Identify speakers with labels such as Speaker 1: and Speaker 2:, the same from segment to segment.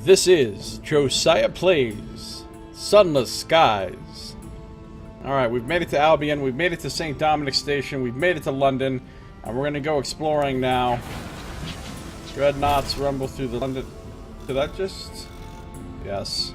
Speaker 1: This is Josiah Plays Sunless Skies. Alright, we've made it to Albion, we've made it to St. Dominic's Station, we've made it to London, and we're gonna go exploring now. Dreadnoughts rumble through the London... Did that just... Yes.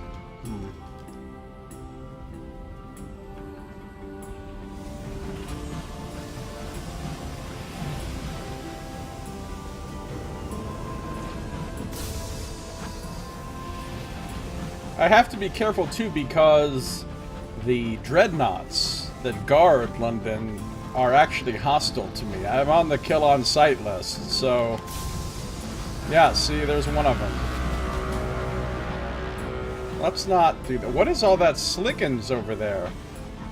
Speaker 1: I have to be careful too because the dreadnoughts that guard London are actually hostile to me. I'm on the kill on sight list, so yeah, see, there's one of them. Let's not do that. What is all that slickens over there?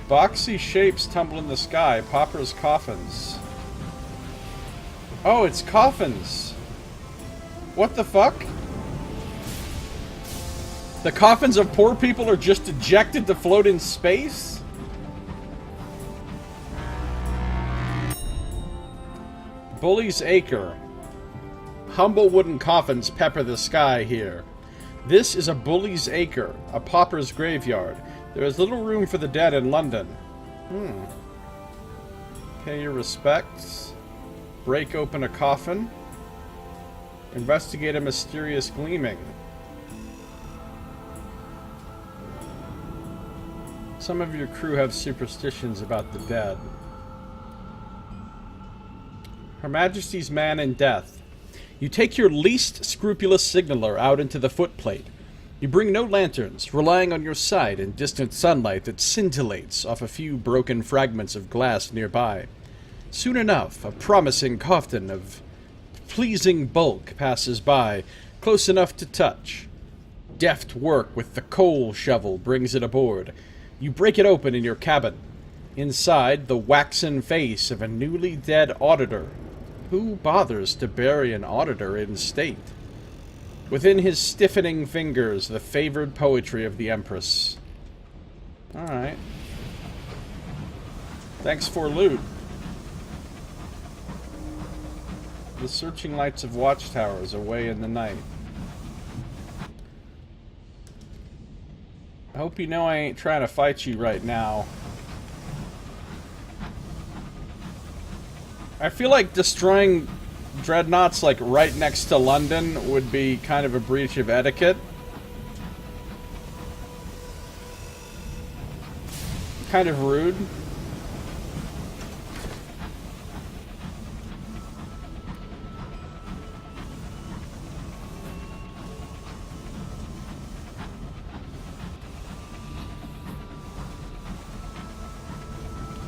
Speaker 1: Boxy shapes tumble in the sky. Paupers' coffins. Oh, it's coffins. What the fuck? The coffins of poor people are just ejected to float in space? Bully's Acre. Humble wooden coffins pepper the sky here. This is a bully's acre, a pauper's graveyard. There is little room for the dead in London. Pay your respects. Break open a coffin. Investigate a mysterious gleaming. Some of your crew have superstitions about the dead. Her Majesty's Man in Death. You take your least scrupulous signaler out into the footplate. You bring no lanterns, relying on your sight and distant sunlight that scintillates off a few broken fragments of glass nearby. Soon enough, a promising coffin of pleasing bulk passes by, close enough to touch. Deft work with the coal shovel brings it aboard. You break it open in your cabin. Inside, the waxen face of a newly dead auditor. Who bothers to bury an auditor in state? Within his stiffening fingers, the favored poetry of the Empress. Alright. Thanks for loot. The searching lights of watchtowers away in the night. I hope you know I ain't trying to fight you right now. I feel like destroying dreadnoughts like right next to London would be kind of a breach of etiquette. Kind of rude.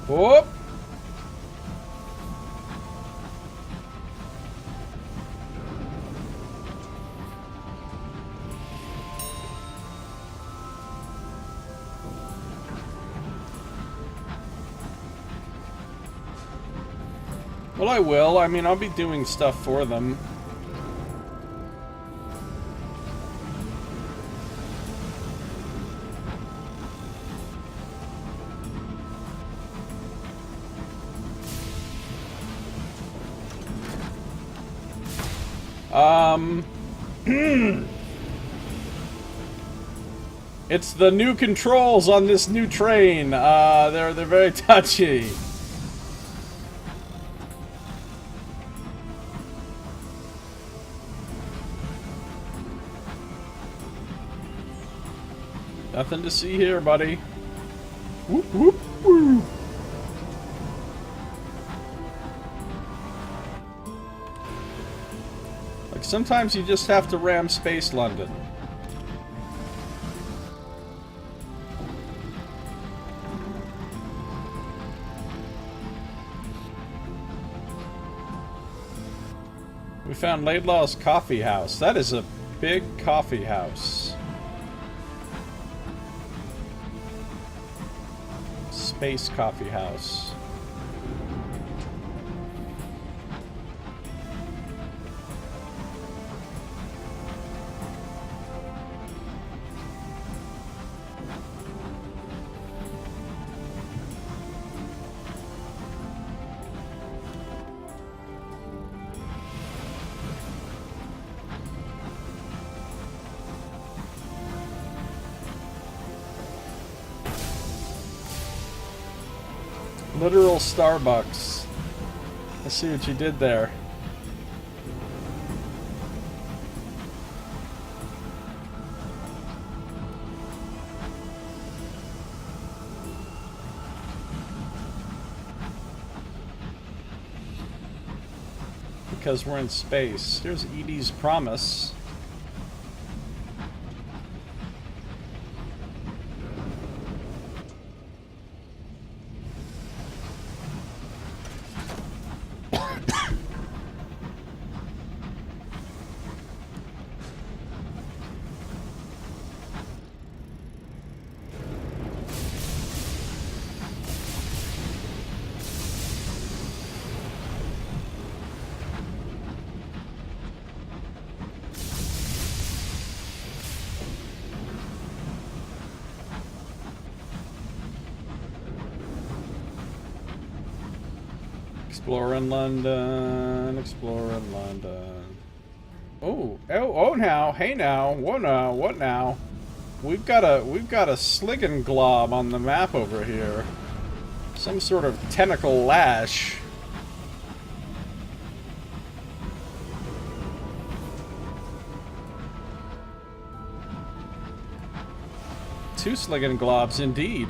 Speaker 1: Whoop! Well, I will. I mean, I'll be doing stuff for them. It's the new controls on this new train. They're very touchy. Nothing to see here, buddy. Whoop, whoop, whoop. Like, sometimes you just have to ram Space London. We found Laidlaw's coffee house. That is a big coffee house. Space coffee house. Literal Starbucks. I see what you did there. Because we're in space. Here's Edie's promise. Exploring London, exploring London. Oh now, hey now, what now? We've got a sliggin glob on the map over here. Some sort of tentacle lash. Two sliggin globs indeed.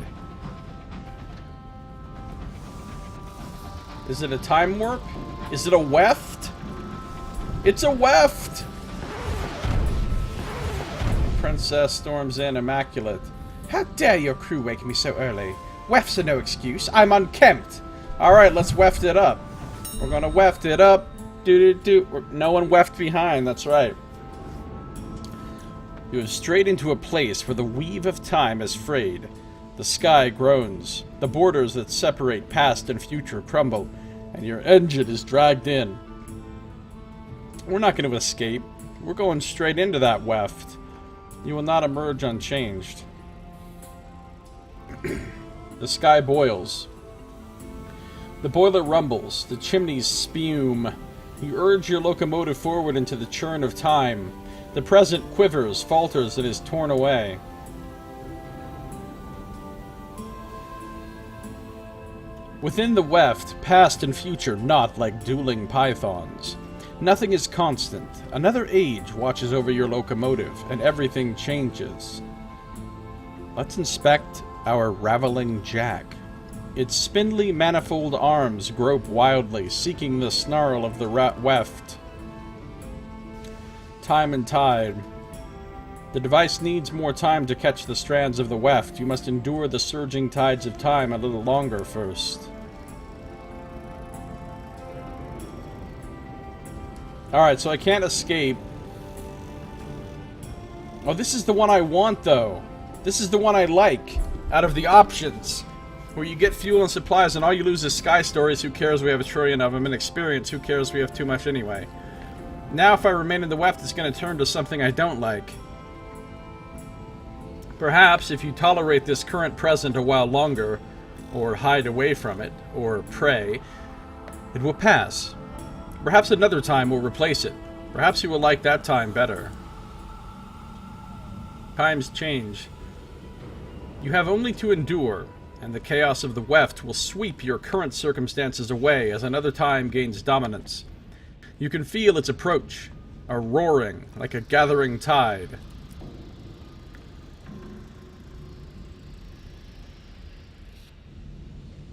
Speaker 1: Is it a time warp? Is it a weft? It's a weft! Princess storms in, immaculate. How dare your crew wake me so early? Wefts are no excuse. I'm unkempt. Alright, let's weft it up. We're gonna weft it up. No one weft behind, that's right. You have strayed into a place where the weave of time is frayed. The sky groans. The borders that separate past and future crumble, and your engine is dragged in. We're not going to escape. We're going straight into that weft. You will not emerge unchanged. The sky boils. The boiler rumbles. The chimneys spume. You urge your locomotive forward into the churn of time. The present quivers, falters, and is torn away. Within the weft, past and future knot like dueling pythons. Nothing is constant. Another age watches over your locomotive, and everything changes. Let's inspect our raveling jack. Its spindly, manifold arms grope wildly, seeking the snarl of the weft. Time and tide. The device needs more time to catch the strands of the weft. You must endure the surging tides of time a little longer first. Alright, so I can't escape. Oh, this is the one I want, though. This is the one I like, out of the options. Where you get fuel and supplies and all you lose is sky stories, who cares, we have a trillion of them, and experience, who cares, we have too much anyway. Now if I remain in the weft, it's going to turn to something I don't like. Perhaps, if you tolerate this current present a while longer, or hide away from it, or pray, it will pass. Perhaps another time will replace it. Perhaps you will like that time better. Times change. You have only to endure, and the chaos of the weft will sweep your current circumstances away as another time gains dominance. You can feel its approach, a roaring like a gathering tide.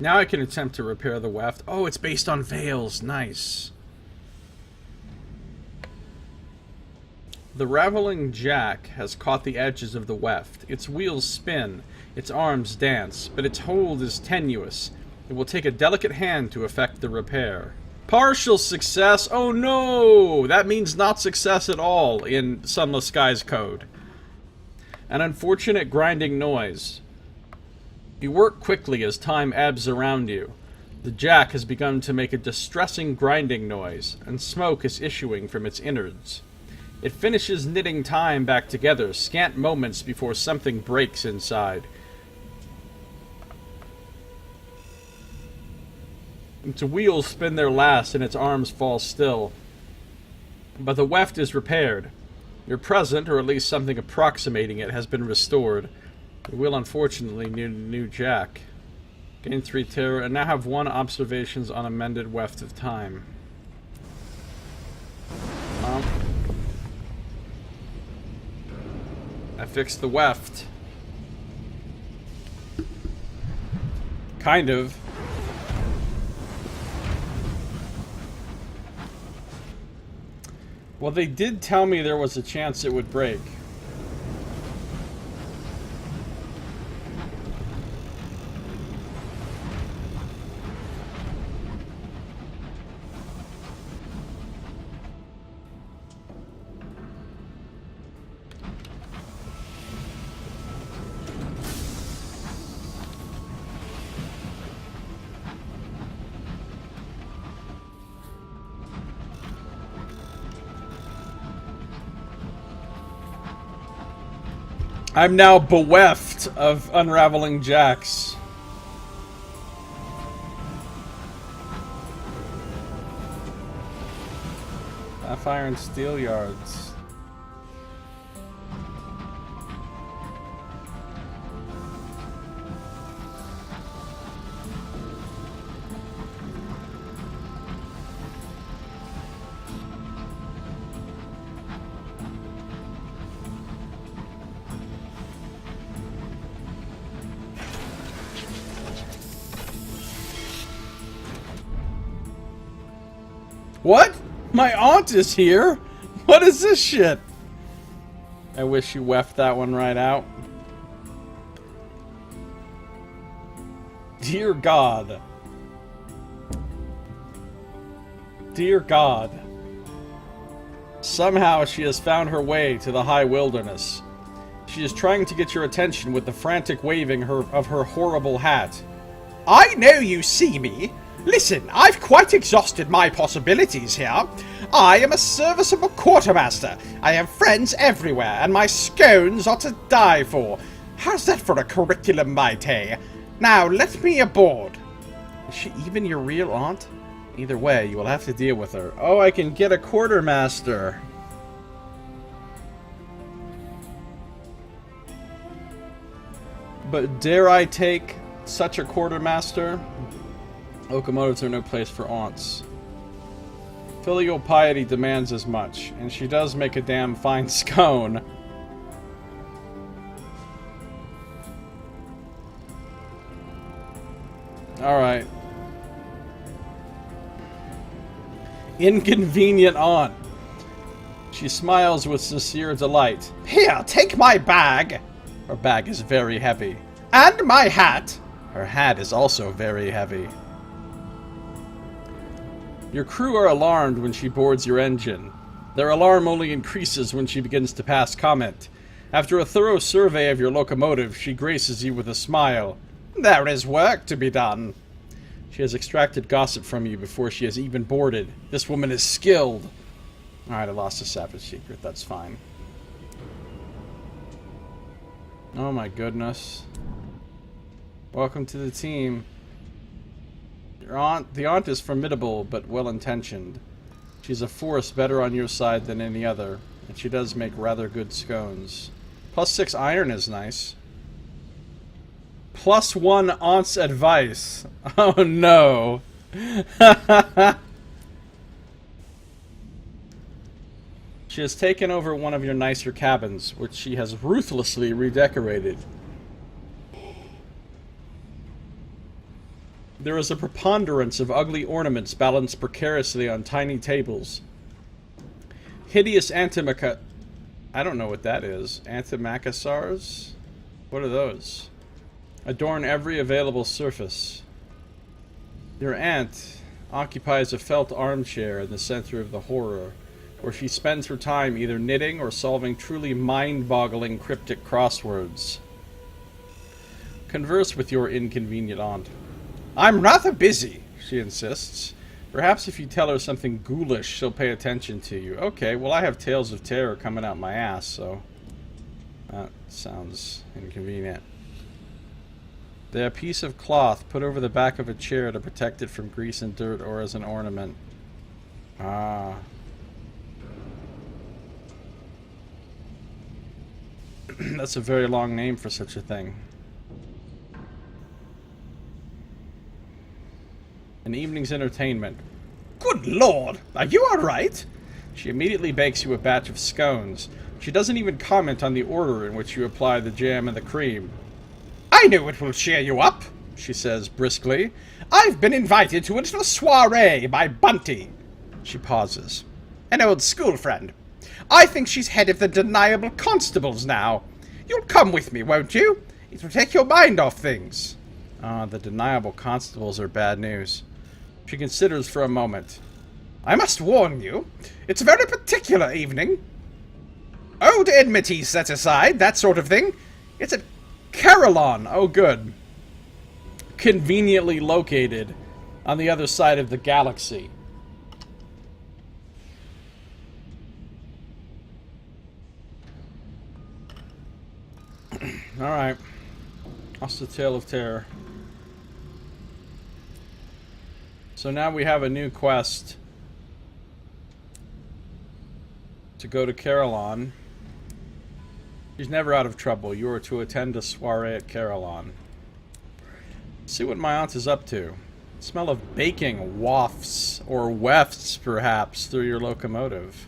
Speaker 1: Now I can attempt to repair the weft. Oh, it's based on veils. Nice. The raveling jack has caught the edges of the weft. Its wheels spin, its arms dance, but its hold is tenuous. It will take a delicate hand to effect the repair. Partial success? Oh no! That means not success at all in Sunless Skies code. An unfortunate grinding noise. You work quickly as time ebbs around you. The jack has begun to make a distressing grinding noise, and smoke is issuing from its innards. It finishes knitting time back together, scant moments before something breaks inside. Its wheels spin their last and its arms fall still. But the weft is repaired. Your present, or at least something approximating it, has been restored. You will unfortunately need a new jack. Gain 3 terror, and now have 1 observations on amended weft of time. I fixed the weft. Kind of. Well, they did tell me there was a chance it would break. I'm now bereft of unraveling jacks. Sapphire and steel yards. What? My aunt is here? What is this shit? I wish you weft that one right out. Dear God. Dear God. Somehow she has found her way to the high wilderness. She is trying to get your attention with the frantic waving of her horrible hat. I know you see me. Listen, I've quite exhausted my possibilities here. I am a serviceable quartermaster. I have friends everywhere, and my scones are to die for. How's that for a curriculum vitae? Now, let me aboard. Is she even your real aunt? Either way, you will have to deal with her. Oh, I can get a quartermaster. But dare I take such a quartermaster? Locomotives are no place for aunts. Filial piety demands as much, and she does make a damn fine scone. Alright. Inconvenient aunt. She smiles with sincere delight. Here, take my bag. Her bag is very heavy. And my hat. Her hat is also very heavy. Your crew are alarmed when she boards your engine. Their alarm only increases when she begins to pass comment. After a thorough survey of your locomotive, she graces you with a smile. There is work to be done. She has extracted gossip from you before she has even boarded. This woman is skilled. Alright, I lost a savage secret. That's fine. Oh my goodness. Welcome to the team. The aunt is formidable, but well-intentioned. She's a force better on your side than any other, and she does make rather good scones. +6 iron is nice. +1 aunt's advice. Oh no. She has taken over one of your nicer cabins, which she has ruthlessly redecorated. There is a preponderance of ugly ornaments balanced precariously on tiny tables. Hideous I don't know what that is. Antimacassars? What are those? Adorn every available surface. Your aunt occupies a felt armchair in the center of the horror, where she spends her time either knitting or solving truly mind-boggling cryptic crosswords. Converse with your inconvenient aunt. I'm rather busy, she insists. Perhaps if you tell her something ghoulish, she'll pay attention to you. Okay, well I have tales of terror coming out my ass, so that sounds inconvenient. They're a piece of cloth put over the back of a chair to protect it from grease and dirt or as an ornament. Ah. That's a very long name for such a thing. An evening's entertainment. Good lord! Are you alright? She immediately bakes you a batch of scones. She doesn't even comment on the order in which you apply the jam and the cream. I know it will cheer you up, she says briskly. I've been invited to a little soiree by Bunty. She pauses. An old school friend. I think she's head of the Deniable Constables now. You'll come with me, won't you? It will take your mind off things. The Deniable Constables are bad news. She considers for a moment. I must warn you, it's a very particular evening. Old enmities set aside, that sort of thing. It's at Carillon. Oh, good. Conveniently located on the other side of the galaxy. Alright. That's the Tale of Terror. So now we have a new quest to go to Carillon. She's never out of trouble. You are to attend a soiree at Carillon. See what my aunt is up to. Smell of baking wafts, or wefts perhaps, through your locomotive.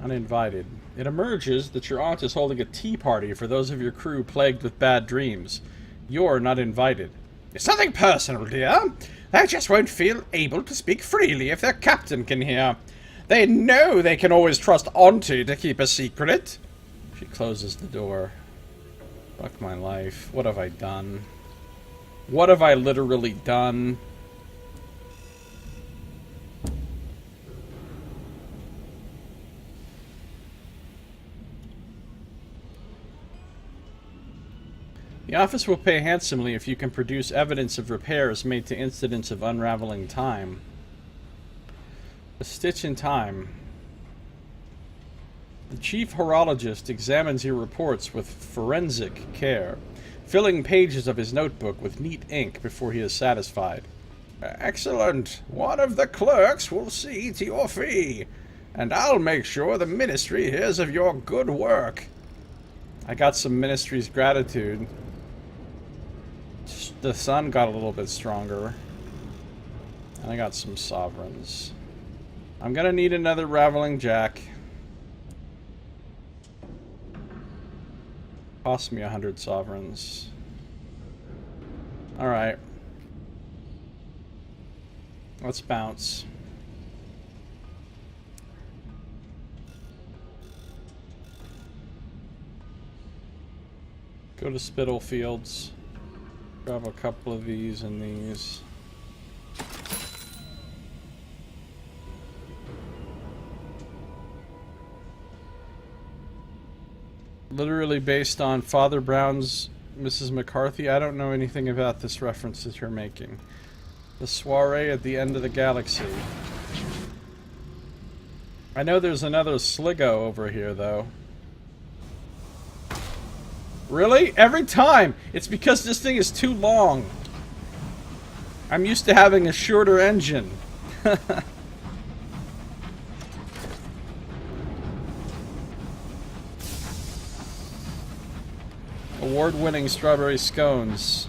Speaker 1: Uninvited. It emerges that your aunt is holding a tea party for those of your crew plagued with bad dreams. You're not invited. It's nothing personal, dear. They just won't feel able to speak freely if their captain can hear. They know they can always trust Auntie to keep a secret. She closes the door. Fuck my life. What have I done? What have I literally done? The office will pay handsomely if you can produce evidence of repairs made to incidents of unraveling time. A stitch in time. The chief horologist examines your reports with forensic care, filling pages of his notebook with neat ink before he is satisfied. Excellent. One of the clerks will see to your fee, and I'll make sure the ministry hears of your good work. I got some ministry's gratitude. The sun got a little bit stronger. And I got some sovereigns. I'm gonna need another raveling jack. Cost me 100 sovereigns. Alright. Let's bounce. Go to Spitalfields. Grab a couple of these and these. Literally based on Father Brown's Mrs. McCarthy. I don't know anything about this reference that you're making. The soiree at the end of the galaxy. I know there's another Sligo over here, though. Really? Every time! It's because this thing is too long. I'm used to having a shorter engine. Award-winning strawberry scones.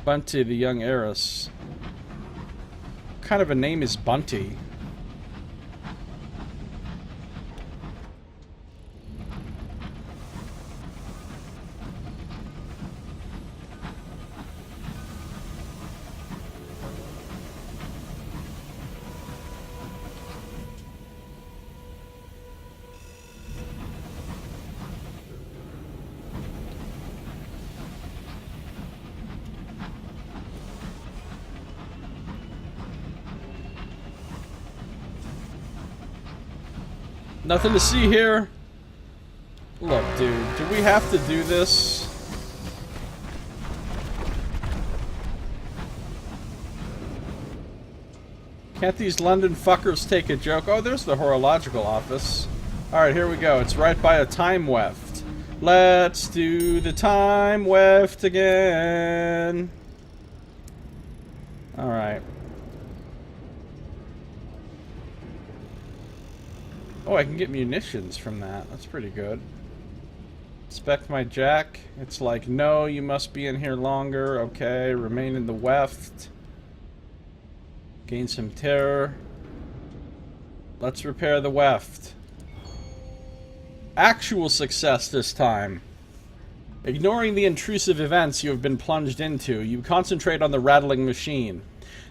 Speaker 1: Bunty, the young heiress. What kind of a name is Bunty? Nothing to see here. Look, dude, do we have to do this? Can't these London fuckers take a joke? Oh, there's the horological office. Alright, here we go. It's right by a time weft. Let's do the time weft again. Alright. Oh, I can get munitions from that. That's pretty good. Inspect my jack. It's like, no, you must be in here longer. Okay, remain in the weft. Gain some terror. Let's repair the weft. Actual success this time. Ignoring the intrusive events you have been plunged into, you concentrate on the rattling machine.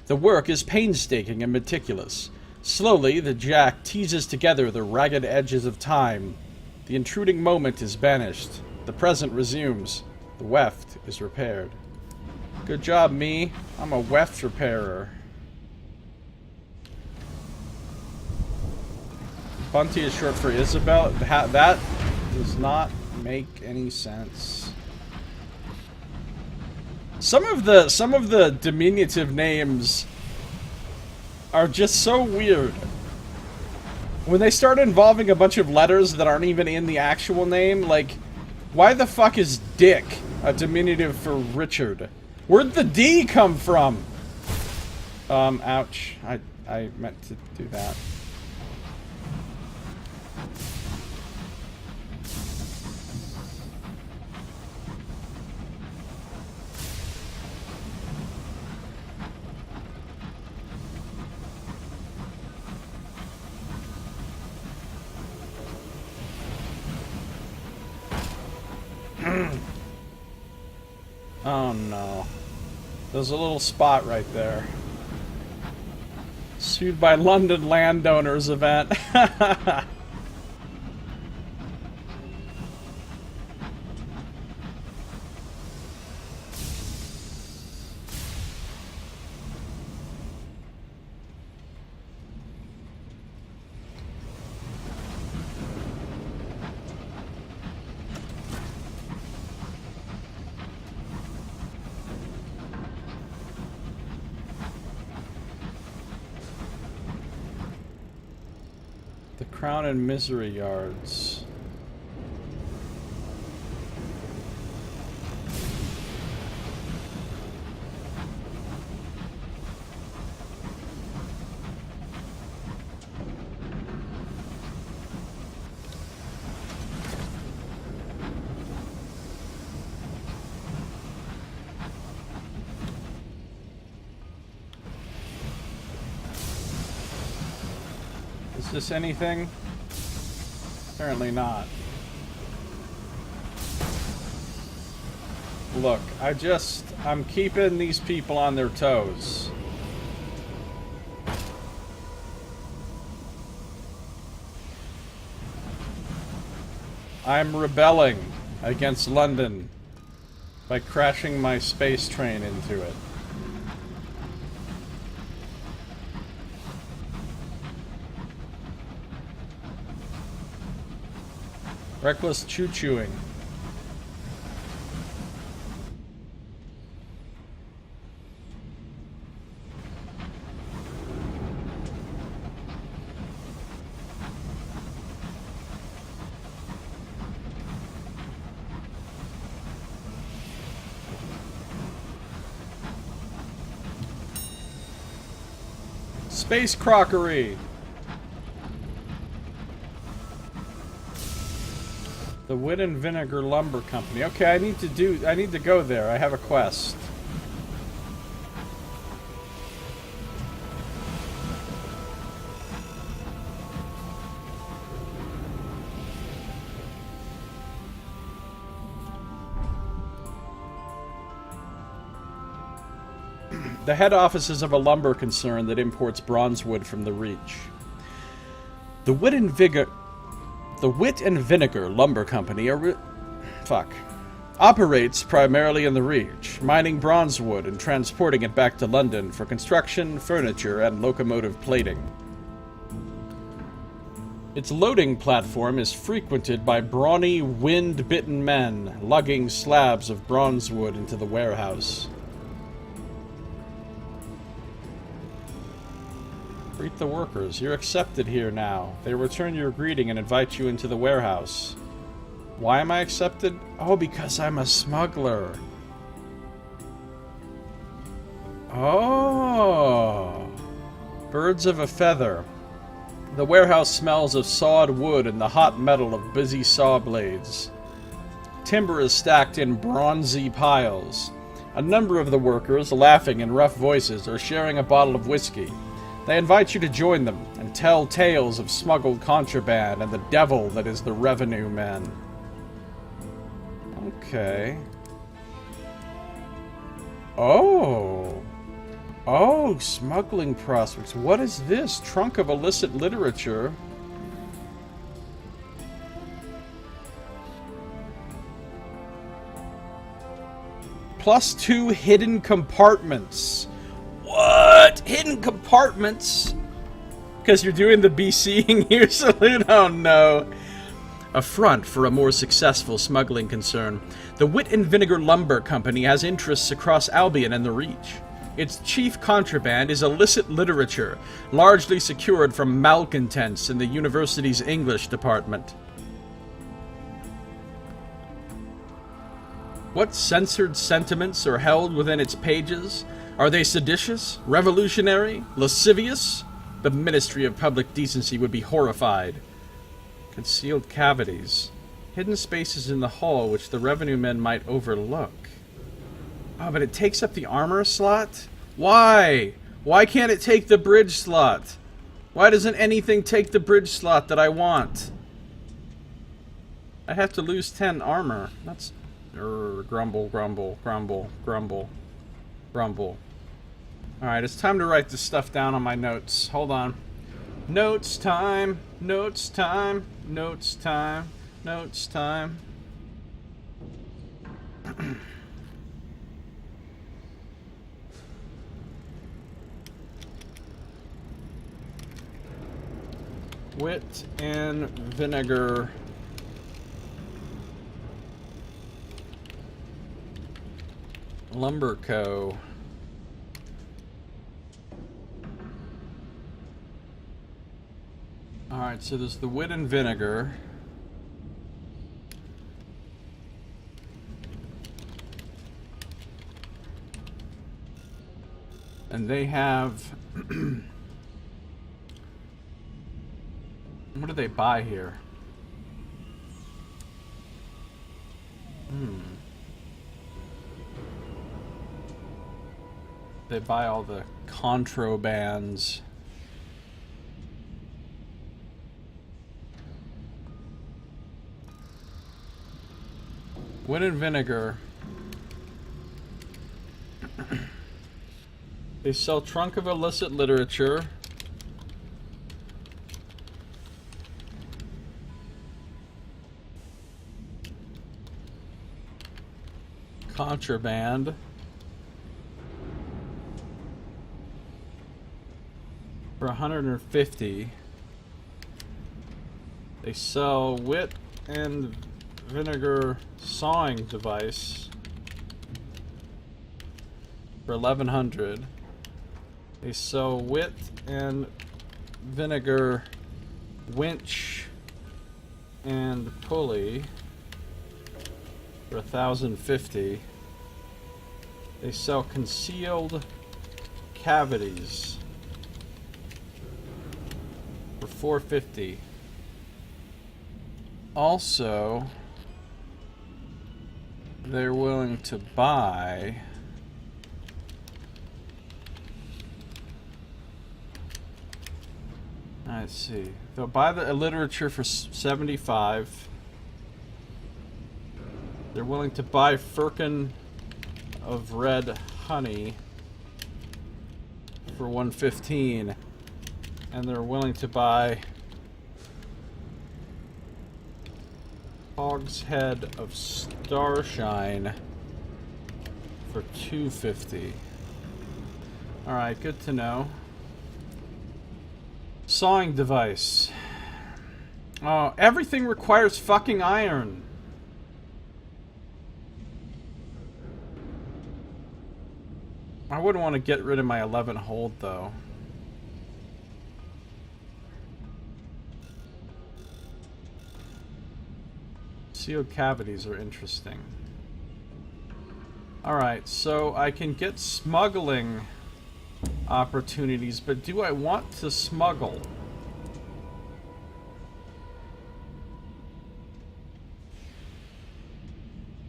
Speaker 1: The work is painstaking and meticulous. Slowly, the jack teases together the ragged edges of time. The intruding moment is banished. The present resumes. The weft is repaired. Good job, me. I'm a weft repairer. Bunty is short for Isabel. That does not make any sense. Some of the diminutive names are just so weird. When they start involving a bunch of letters that aren't even in the actual name, like, why the fuck is Dick a diminutive for Richard? Where'd the D come from? Ouch. I meant to do that. Oh no. There's a little spot right there. Sued by London landowners event. Crown and Misery Yards. Is this anything? Apparently not. Look, I'm keeping these people on their toes. I'm rebelling against London by crashing my space train into it. Reckless choo-chooing. Space crockery. The Wit and Vinegar Lumber Company. Okay, I need to go there. I have a quest. The head offices of a lumber concern that imports bronze wood from the Reach. The Wit and Vinegar Lumber Company operates primarily in the Reach, mining bronze wood and transporting it back to London for construction, furniture, and locomotive plating. Its loading platform is frequented by brawny, wind-bitten men lugging slabs of bronze wood into the warehouse. Greet the workers. You're accepted here now. They return your greeting and invite you into the warehouse. Why am I accepted? Oh, because I'm a smuggler. Oh. Birds of a feather. The warehouse smells of sawed wood and the hot metal of busy saw blades. timber is stacked in bronzy piles. A number of the workers, laughing in rough voices, are sharing a bottle of whiskey. They invite you to join them and tell tales of smuggled contraband and the devil that is the revenue man. Okay. Oh. Oh, smuggling prospects. What is this? Trunk of illicit literature. +2 hidden compartments. What? Hidden compartments? Because you're doing the BCing here, Salute? Oh no. A front for a more successful smuggling concern. The Wit and Vinegar Lumber Company has interests across Albion and the Reach. Its chief contraband is illicit literature, largely secured from malcontents in the university's English department. What censored sentiments are held within its pages? Are they seditious, revolutionary, lascivious? The Ministry of Public Decency would be horrified. Concealed cavities. Hidden spaces in the hull which the revenue men might overlook. Oh, but it takes up the armor slot? Why? Why can't it take the bridge slot? Why doesn't anything take the bridge slot that I want? I have to lose 10 armor. That's... grumble, grumble, grumble, grumble, grumble. Alright, it's time to write this stuff down on my notes. Hold on. Notes time, notes time, notes time, notes time. Wit and Vinegar Lumber Co. Alright, so there's the Wit and Vinegar. And they have... What do they buy here? They buy all the contrabands. Wit and Vinegar. They sell trunk of illicit literature. Contraband. For 150. They sell Wit and Vinegar sawing device for 1100. They sell Wit and Vinegar winch and pulley for 1050. They sell concealed cavities for 450. Also, they're willing to buy let's see. They'll buy the literature for 75. They're willing to buy firkin of red honey for 115. And they're willing to buy hogshead of starshine for 250. Alright, good to know. Sawing device. Oh, everything requires fucking iron. I wouldn't want to get rid of my 11 hold though. Sealed cavities are interesting. Alright, so I can get smuggling opportunities, but do I want to smuggle?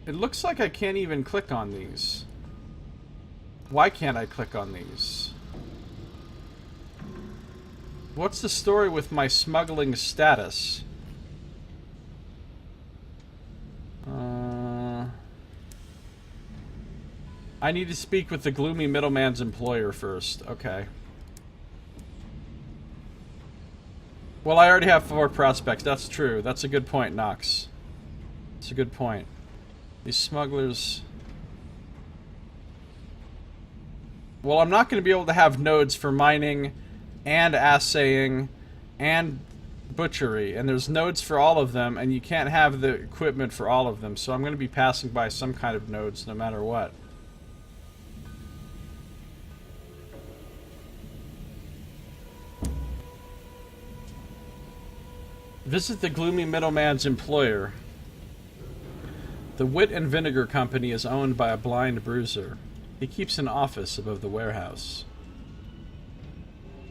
Speaker 1: It looks like I can't even click on these. Why can't I click on these? What's the story with my smuggling status? I need to speak with the gloomy middleman's employer first. Okay. Well, I already have 4 prospects. That's true. That's a good point, Nox. That's a good point. These smugglers... Well, I'm not going to be able to have nodes for mining and assaying and butchery. And there's nodes for all of them, and you can't have the equipment for all of them. So I'm going to be passing by some kind of nodes no matter what. Visit the gloomy middleman's employer. The Wit and Vinegar Company is owned by a blind bruiser. He keeps an office above the warehouse.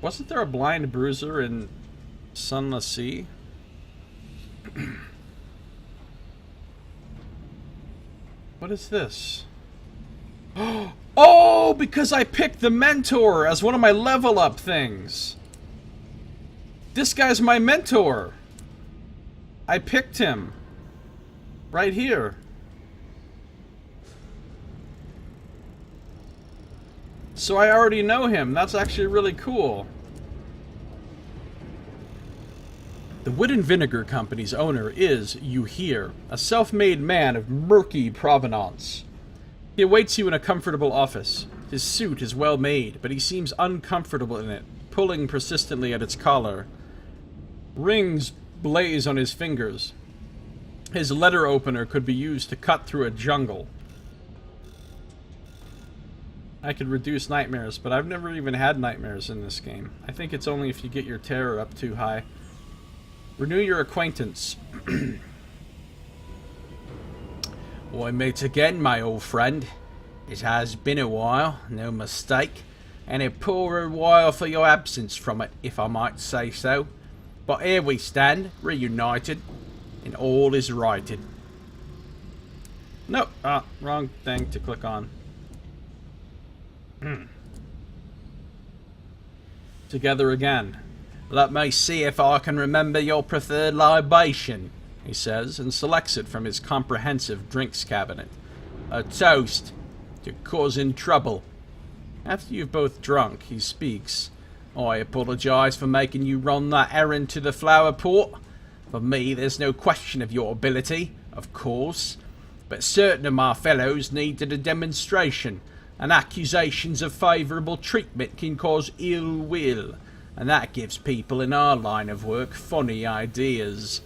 Speaker 1: Wasn't there a blind bruiser in Sunless Sea? What is this? Oh, because I picked the mentor as one of my level up things. This guy's my mentor. I picked him. Right here. So I already know him. That's actually really cool. The Wood and Vinegar Company's owner is, you hear, a self-made man of murky provenance. He awaits you in a comfortable office. His suit is well made, but he seems uncomfortable in it, pulling persistently at its collar. Rings blaze on his fingers. His letter opener could be used to cut through a jungle. I could reduce nightmares, but I've never even had nightmares in this game. I think it's only if you get your terror up too high. Renew your acquaintance. Why meet again, my old friend. It has been a while, no mistake, and a poorer while for your absence from it, if I might say so. But here we stand, reunited, and all is righted. Nope, wrong thing to click on. Together again. Let me see if I can remember your preferred libation, he says, and selects it from his comprehensive drinks cabinet. A toast to causing trouble. After you've both drunk, he speaks. I apologise for making you run that errand to the flower port. For me, there's no question of your ability, of course, but certain of my fellows needed a demonstration, and accusations of favourable treatment can cause ill will, and that gives people in our line of work funny ideas.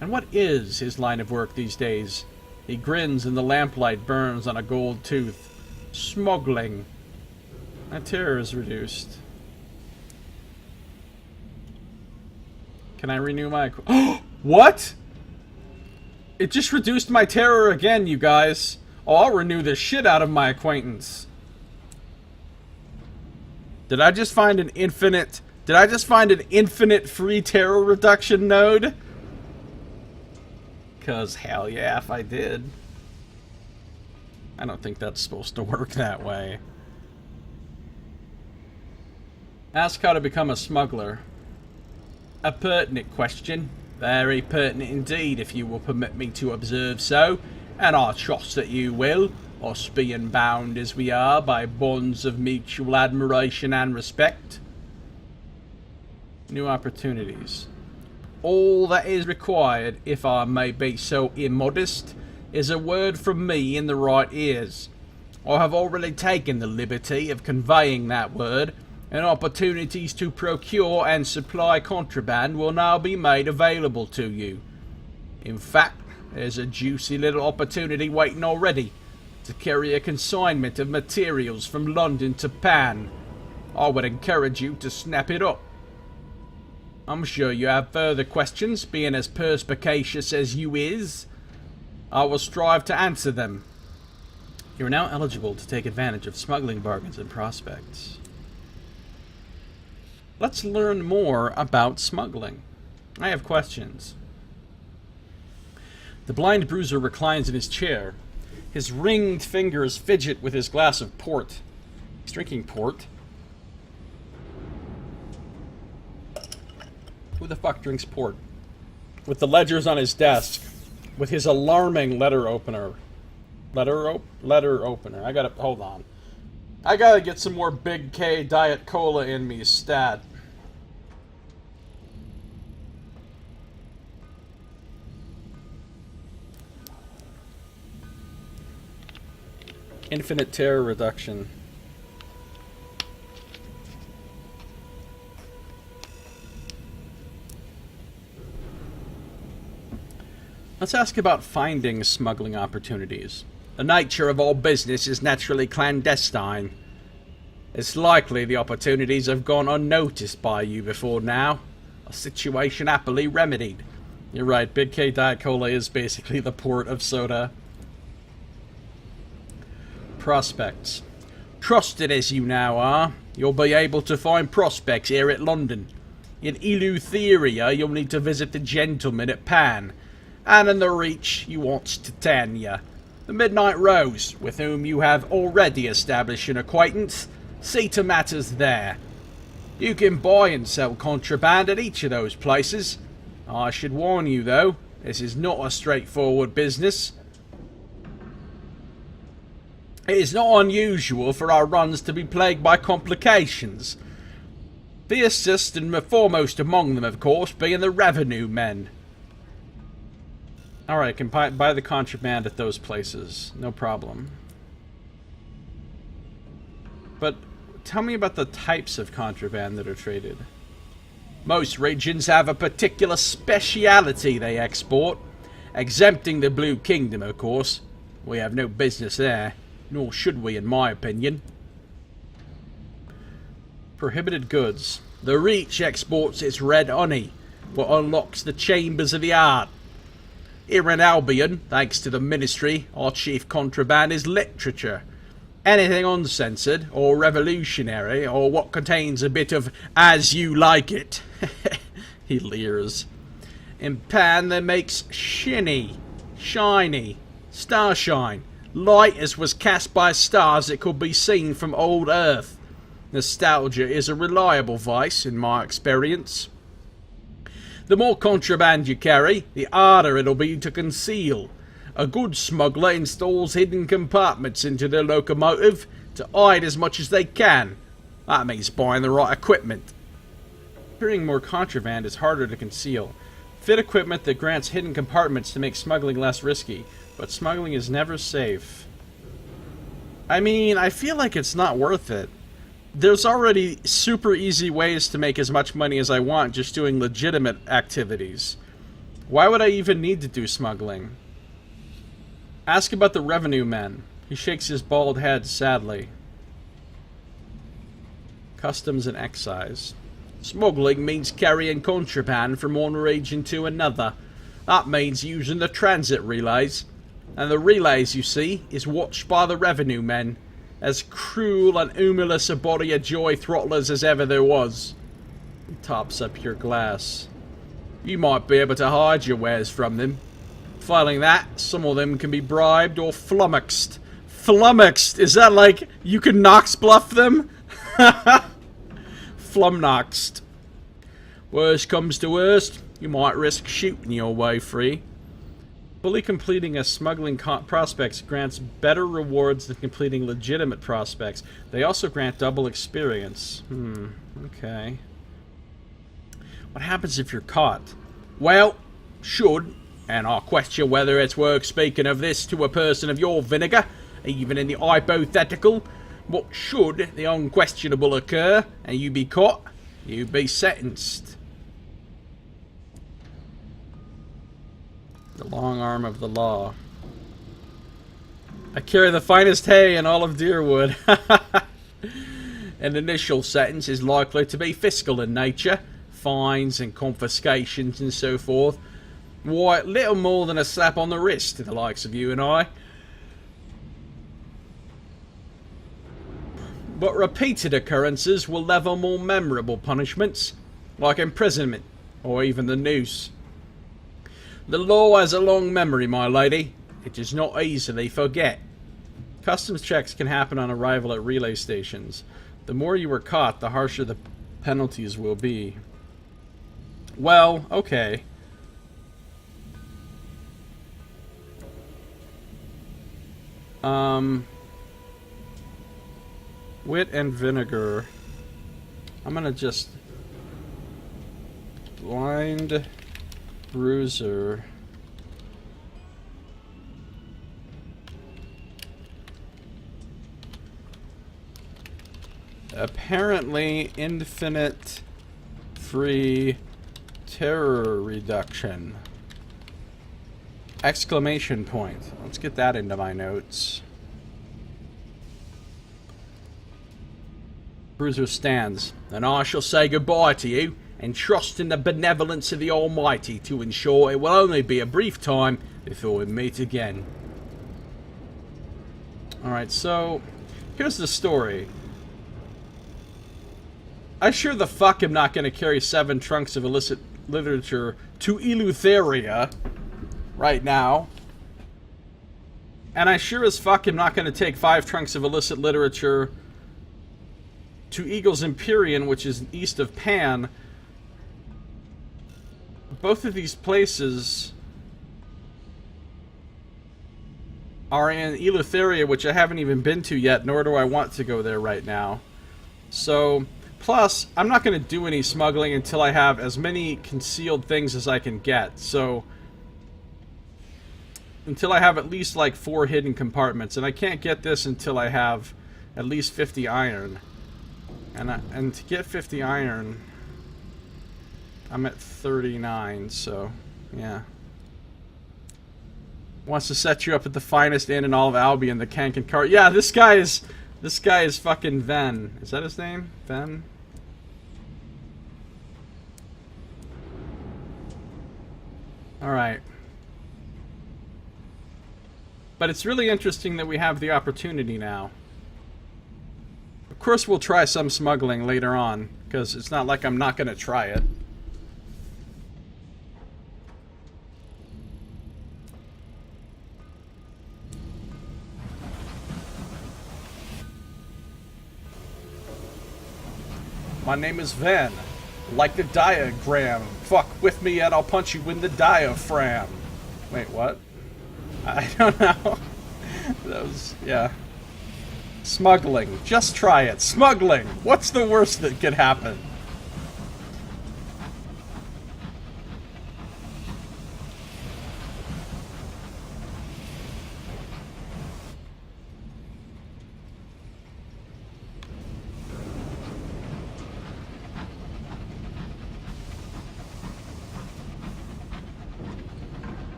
Speaker 1: And what is his line of work these days? He grins and the lamplight burns on a gold tooth. Smuggling. My terror is reduced. Can I renew my... What? It just reduced my terror again, you guys. Oh, I'll renew the shit out of my acquaintance. Did I just find an infinite... Did I just find an infinite free terror reduction node? Because hell yeah, if I did. I don't think that's supposed to work that way. Ask how to become a smuggler. A pertinent question. Very pertinent indeed, if you will permit me to observe so. And I trust that you will, us being bound as we are by bonds of mutual admiration and respect. New opportunities. All that is required, if I may be so immodest, is a word from me in the right ears. I have already taken the liberty of conveying that word, and opportunities to procure and supply contraband will now be made available to you. In fact, there's a juicy little opportunity waiting already to carry a consignment of materials from London to Pan. I would encourage you to snap it up. I'm sure you have further questions, being as perspicacious as you is. I will strive to answer them. You are now eligible to take advantage of smuggling bargains and prospects. Let's learn more about smuggling. I have questions. The blind bruiser reclines in his chair. His ringed fingers fidget with his glass of port. He's drinking port. Who the fuck drinks port? With the ledgers on his desk. With his alarming letter opener. Letter opener. I gotta... Hold on. I gotta get some more Big K Diet Cola in me, stat. Infinite terror reduction. Let's ask about finding smuggling opportunities. The nature of our business is naturally clandestine. It's likely the opportunities have gone unnoticed by you before now. A situation happily remedied. You're right, Big K Diet Cola is basically the port of soda. Prospects. Trusted as you now are, you'll be able to find prospects here at London. In Eleutheria, you'll need to visit the gentleman at Pan. And in the Reach, you want Titania. The Midnight Rose, with whom you have already established an acquaintance, see to matters there. You can buy and sell contraband at each of those places. I should warn you, though, this is not a straightforward business. It is not unusual for our runs to be plagued by complications. Fiercest and foremost among them, of course, being the revenue men. Alright, can buy the contraband at those places. No problem. But tell me about the types of contraband that are traded. Most regions have a particular speciality they export. Exempting the Blue Kingdom, of course. We have no business there. Nor should we, in my opinion. Prohibited goods. The Reach exports its red honey, what unlocks the chambers of the art. Here in Albion, thanks to the Ministry, our chief contraband is literature. Anything uncensored, or revolutionary, or what contains a bit of as you like it. He leers. In Pan, they makes shinny, shiny, starshine. Light as was cast by stars that could be seen from old Earth. Nostalgia is a reliable vice, in my experience. The more contraband you carry, the harder it'll be to conceal. A good smuggler installs hidden compartments into their locomotive to hide as much as they can. That means buying the right equipment. Carrying more contraband is harder to conceal. Fit equipment that grants hidden compartments to make smuggling less risky. But smuggling is never safe. I mean, I feel like it's not worth it. There's already super easy ways to make as much money as I want just doing legitimate activities. Why would I even need to do smuggling? Ask about the revenue men. He shakes his bald head sadly. Customs and excise. Smuggling means carrying contraband from one region to another. That means using the transit relays. And the relays, you see, is watched by the revenue men. As cruel and humorless a body of joy throttlers as ever there was. He tops up your glass. You might be able to hide your wares from them. Failing that, some of them can be bribed or flummoxed. Flummoxed? Is that like you can Nox bluff them? Flummoxed. Worst comes to worst, you might risk shooting your way free. Fully completing a smuggling prospects grants better rewards than completing legitimate prospects. They also grant double experience. Okay. What happens if you're caught? Well, should, and I question whether it's worth speaking of this to a person of your vinegar, even in the hypothetical, but should the unquestionable occur, and you be caught, you be sentenced. The long arm of the law. I carry the finest hay in all of Deerwood. An initial sentence is likely to be fiscal in nature. Fines and confiscations and so forth. Why, little more than a slap on the wrist to the likes of you and I. But repeated occurrences will level more memorable punishments, like imprisonment, or even the noose. The law has a long memory, my lady. It does not easily forget. Customs checks can happen on arrival at relay stations. The more you are caught, the harsher the penalties will be. Well, okay. Wit and vinegar. I'm gonna just... Blind bruiser. Apparently infinite free terror reduction. Exclamation point. Let's get that into my notes. Bruiser stands. And I shall say goodbye to you, and trust in the benevolence of the Almighty to ensure it will only be a brief time before we meet again. Alright, so here's the story. I sure the fuck am not going to carry 7 trunks of illicit literature to Eleutheria right now. And I sure as fuck am not going to take 5 trunks of illicit literature to Eagle's Empyrean, which is east of Pan. Both of these places are in Eleutheria, which I haven't even been to yet, nor do I want to go there right now. So... Plus, I'm not going to do any smuggling until I have as many concealed things as I can get. So, until I have at least like 4 hidden compartments. And I can't get this until I have at least 50 iron. And to get 50 iron, I'm at 39, so, yeah. Wants to set you up at the finest inn in all of Albion, the Kankan Cart. Yeah, this guy is fucking Ven. Is that his name? Ven? Alright. But it's really interesting that we have the opportunity now. Of course we'll try some smuggling later on, because it's not like I'm not going to try it. My name is Ven. Like the diagram. Fuck with me and I'll punch you in the diaphragm. Wait, what? I don't know. That was... yeah. Smuggling. Just try it. Smuggling! What's the worst that could happen?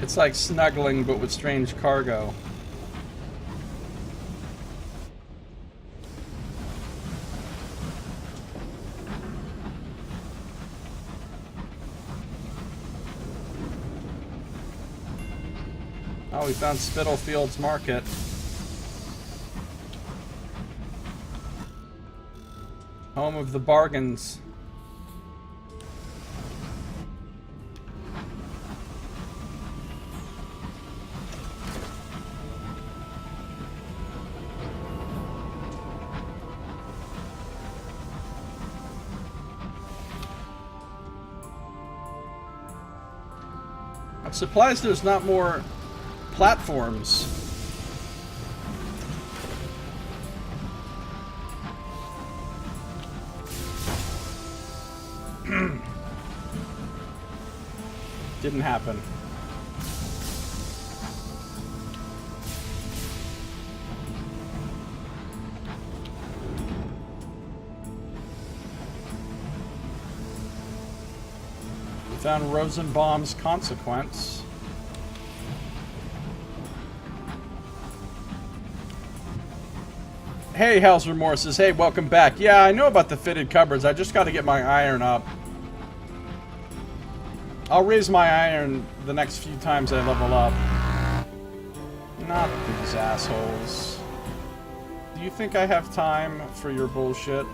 Speaker 1: It's like snuggling, but with strange cargo. Oh, we found Spitalfields Market. Home of the bargains. I'm surprised there's not more platforms. Didn't happen. We found Rosenbaum's Consequence. Hey, Hell's Remorses. Hey, welcome back. Yeah, I know about the fitted cupboards. I just got to get my iron up. I'll raise my iron the next few times I level up. Not the These assholes. Do you think I have time for your bullshit?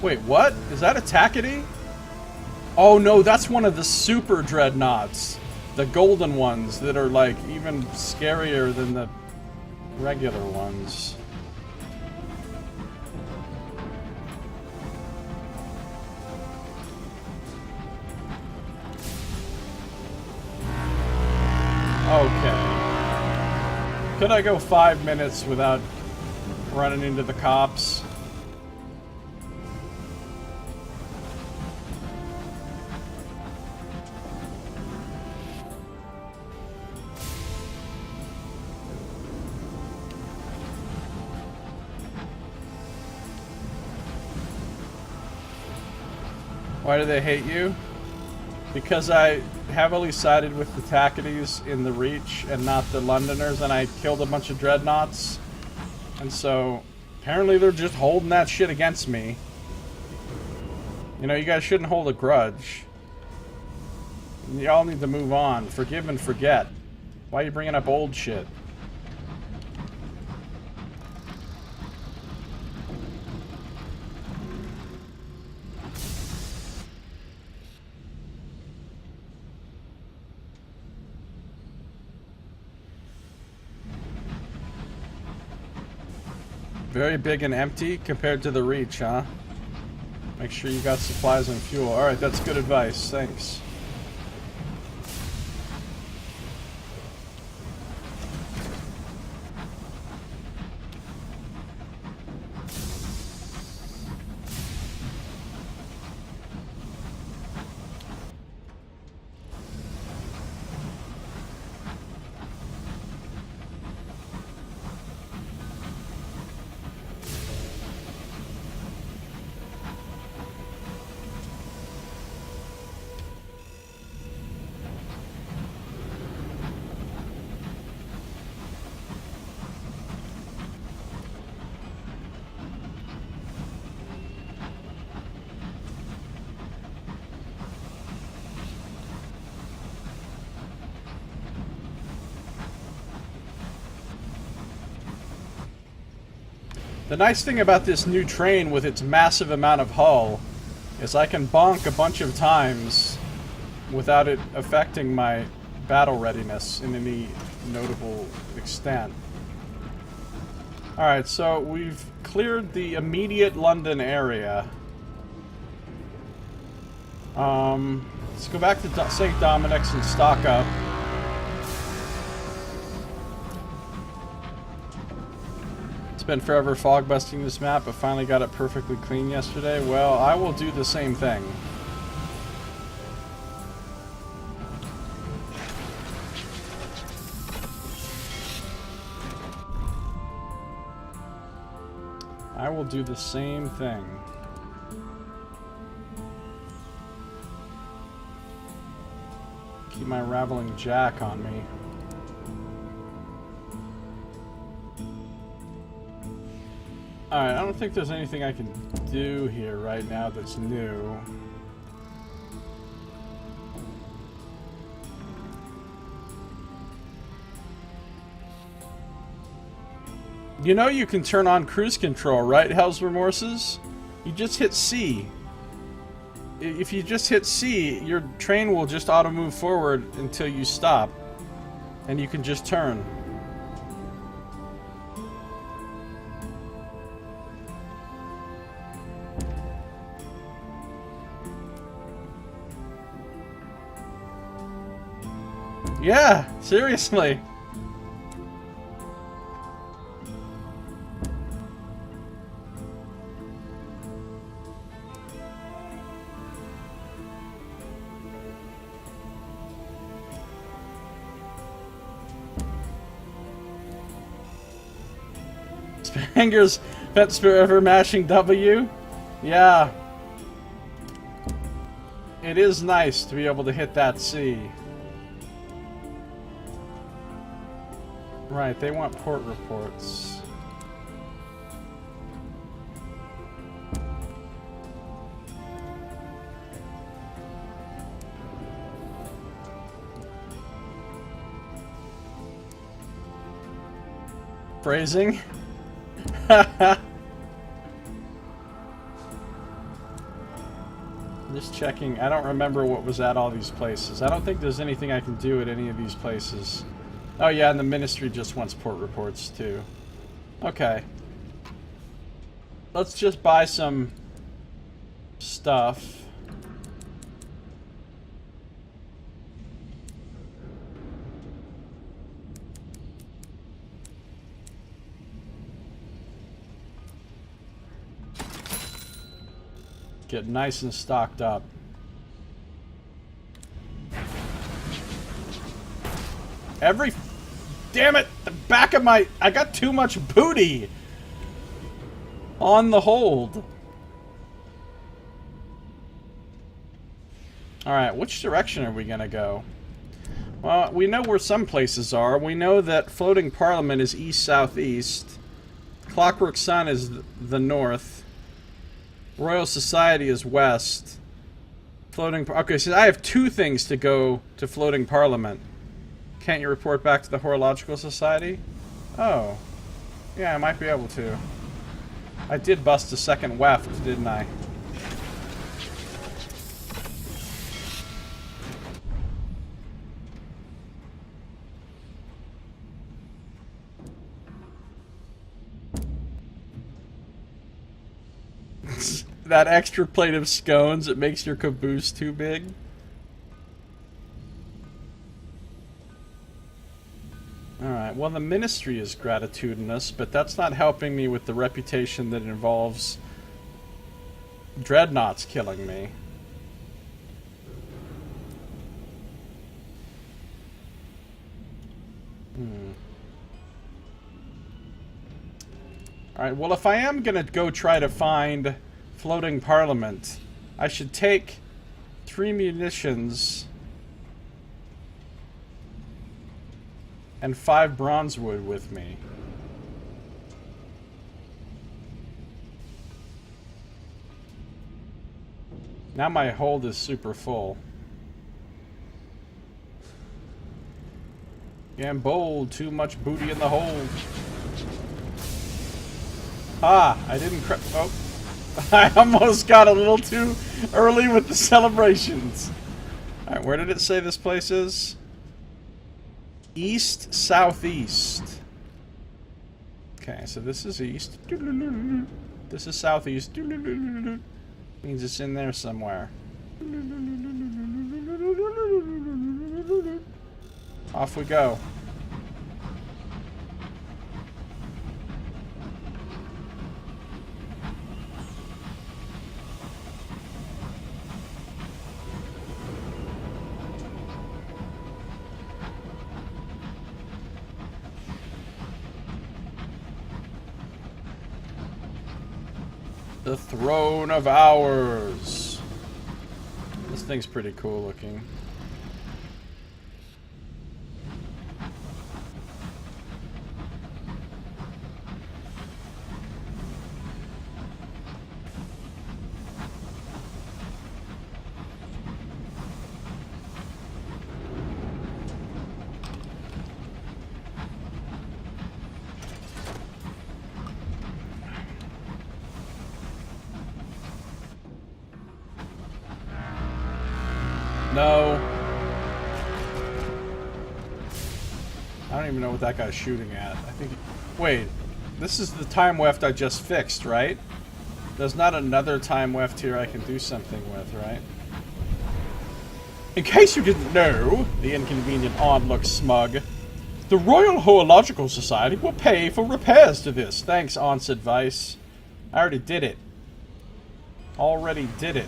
Speaker 1: Wait, what? Is that a Tackety? Oh no, that's one of the super dreadnoughts. The golden ones that are like even scarier than the regular ones. Okay. Could I go 5 minutes without running into the cops? Why do they hate you? Because I heavily sided with the Tacketies in the Reach and not the Londoners, and I killed a bunch of dreadnoughts. And so, apparently they're just holding that shit against me. You know, you guys shouldn't hold a grudge. Y'all need to move on. Forgive and forget. Why are you bringing up old shit? Very big and empty compared to the Reach, huh? Make sure you got supplies and fuel. Alright, that's good advice. Thanks. The nice thing about this new train with its massive amount of hull is I can bonk a bunch of times without it affecting my battle readiness in any notable extent. Alright, so we've cleared the immediate London area. Let's go back to St. Dominic's and stock up. Been forever fog busting this map, but finally got it perfectly clean yesterday. Well, I will do the same thing. I will do the same thing. Keep my raveling jack on me. Alright, I don't think there's anything I can do here right now that's new. You know you can turn on cruise control, right, Hell's Remorses? You just hit C. If you just hit C, your train will just auto-move forward until you stop. And you can just turn. Yeah, seriously. Spanger's Pets Forever mashing W? Yeah. It is nice to be able to hit that C. Right, they want port reports. Phrasing? Just checking. I don't remember what was at all these places. I don't think there's anything I can do at any of these places. Oh yeah, and the ministry just wants port reports too. Okay. Let's just buy some stuff. Get nice and stocked up. Damn it! The back of my... I got too much booty! On the hold. Alright, which direction are we gonna go? Well, we know where some places are. We know that Floating Parliament is east-southeast. Clockwork Sun is the north. Royal Society is west. Okay, so I have 2 things to go to Floating Parliament. Can't you report back to the Horological Society? Oh. Yeah, I might be able to. I did bust a second weft, didn't I? That extra plate of scones, it makes your caboose too big. Alright, well the ministry is gratitudinous, but that's not helping me with the reputation that involves dreadnoughts killing me. Alright, well if I am gonna go try to find Floating Parliament, I should take 3 munitions and 5 bronzewood with me. Now my hold is super full. Getting bold, too much booty in the hold. Ah, I didn't oh. I almost got a little too early with the celebrations. Alright, where did it say this place is? East, southeast. Okay, so this is east. This is southeast. Means it's in there somewhere. Off we go. The Throne of Hours. This thing's pretty cool looking. No. I don't even know what that guy's shooting at. I think... Wait. This is the time weft I just fixed, right? There's not another time weft here I can do something with, right? In case you didn't know, the inconvenient aunt looks smug. The Royal Horological Society will pay for repairs to this. Thanks, aunt's advice. I already did it. Already did it.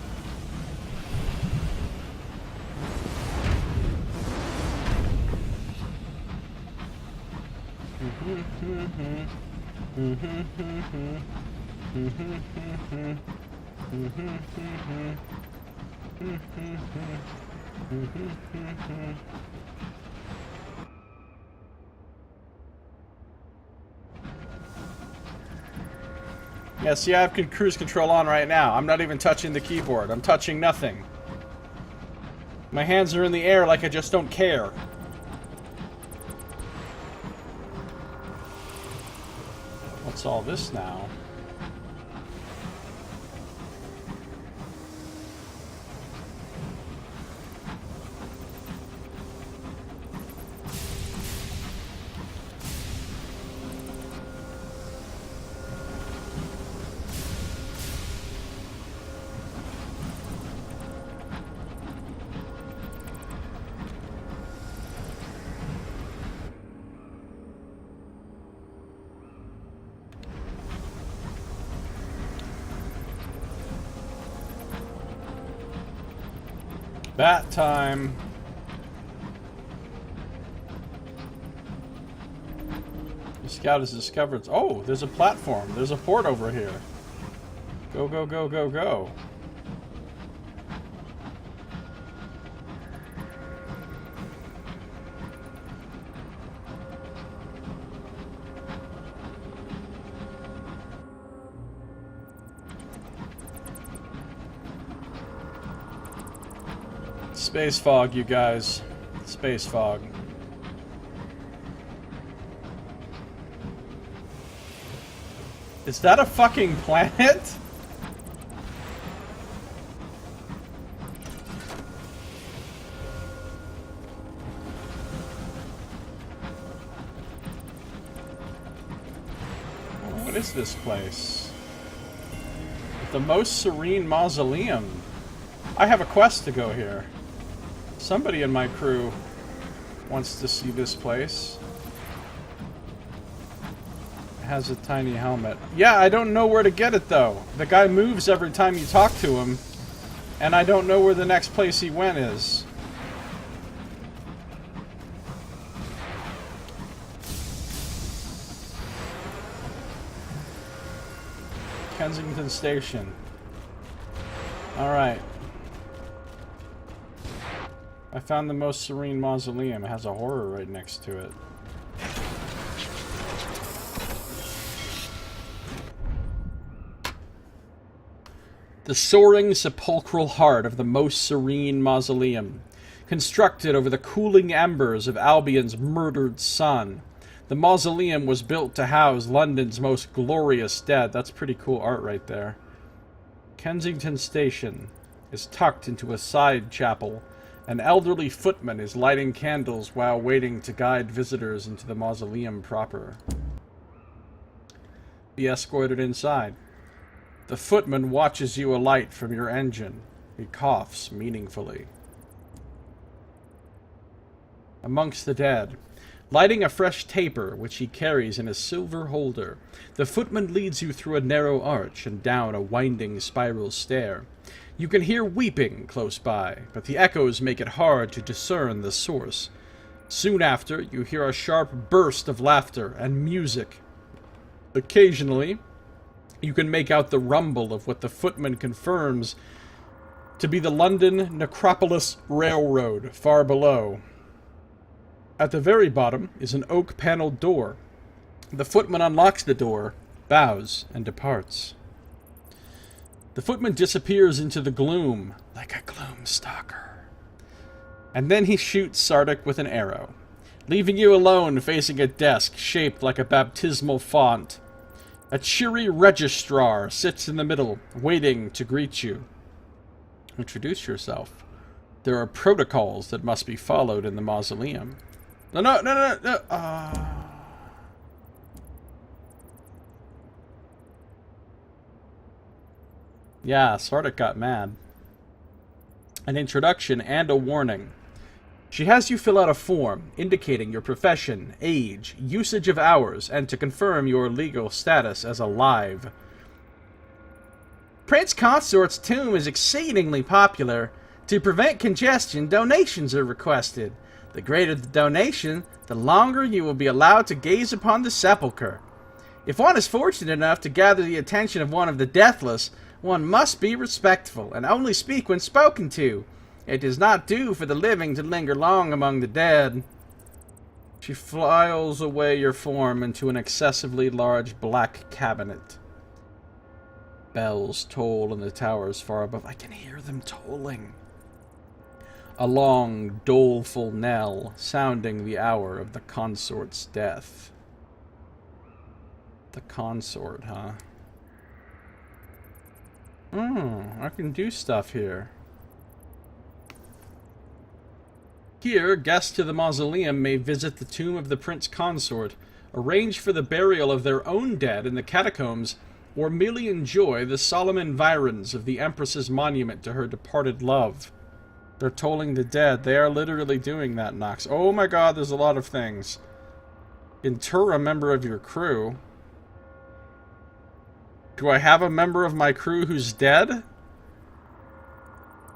Speaker 1: Yeah, see, I have cruise control on right now. I'm not even touching the keyboard. I'm touching nothing. My hands are in the air like I just don't care. What's all this now? Bat time. The scout has discovered... Oh, there's a platform. There's a port over here. Go, go, go, go, go. Space fog, you guys. Space fog. Is that a fucking planet? What is this place? The most serene mausoleum. I have a quest to go here. Somebody in my crew wants to see this place. It has a tiny helmet. Yeah, I don't know where to get it though. The guy moves every time you talk to him, and I don't know where the next place he went is. Kensington Station. Alright. I found the most serene mausoleum. It has a horror right next to it. The soaring sepulchral heart of the most serene mausoleum, constructed over the cooling embers of Albion's murdered sun. The mausoleum was built to house London's most glorious dead. That's pretty cool art right there. Kensington Station is tucked into a side chapel. An elderly footman is lighting candles while waiting to guide visitors into the mausoleum proper. Be escorted inside. The footman watches you alight from your engine. He coughs meaningfully. Amongst the dead, lighting a fresh taper which he carries in a silver holder, the footman leads you through a narrow arch and down a winding spiral stair. You can hear weeping close by, but the echoes make it hard to discern the source. Soon after, you hear a sharp burst of laughter and music. Occasionally, you can make out the rumble of what the footman confirms to be the London Necropolis Railroad far below. At the very bottom is an oak-paneled door. The footman unlocks the door, bows, and departs. The footman disappears into the gloom, like a gloom stalker. And then he shoots Sardik with an arrow, leaving you alone facing a desk shaped like a baptismal font. A cheery registrar sits in the middle, waiting to greet you. Introduce yourself. There are protocols that must be followed in the mausoleum. No. Yeah, Sardik got mad. An introduction and a warning. She has you fill out a form indicating your profession, age, usage of hours, and to confirm your legal status as alive. Prince Consort's tomb is exceedingly popular. To prevent congestion, donations are requested. The greater the donation, the longer you will be allowed to gaze upon the sepulchre. If one is fortunate enough to gather the attention of one of the deathless, one must be respectful, and only speak when spoken to. It does not do for the living to linger long among the dead. She files away your form into an excessively large black cabinet. Bells toll in the towers far above. I can hear them tolling. A long, doleful knell, sounding the hour of the consort's death. The consort, huh? I can do stuff here. Here, guests to the mausoleum may visit the tomb of the prince consort, arrange for the burial of their own dead in the catacombs, or merely enjoy the solemn environs of the Empress's monument to her departed love. They're tolling the dead. They are literally doing that, Nox. Oh my god, there's a lot of things. Inter a member of your crew. Do I have a member of my crew who's dead?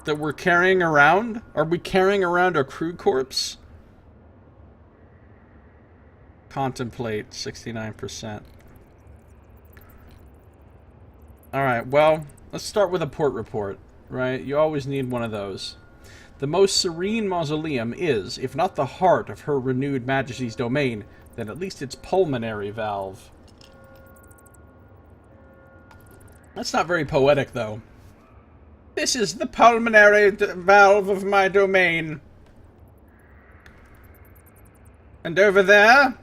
Speaker 1: That we're carrying around? Are we carrying around a crew corpse? Contemplate, 69%. Alright, well, let's start with a port report, right? You always need one of those. The most serene mausoleum is, if not the heart of her renewed majesty's domain, then at least its pulmonary valve. That's not very poetic, though. This is the pulmonary valve of my domain. And over there,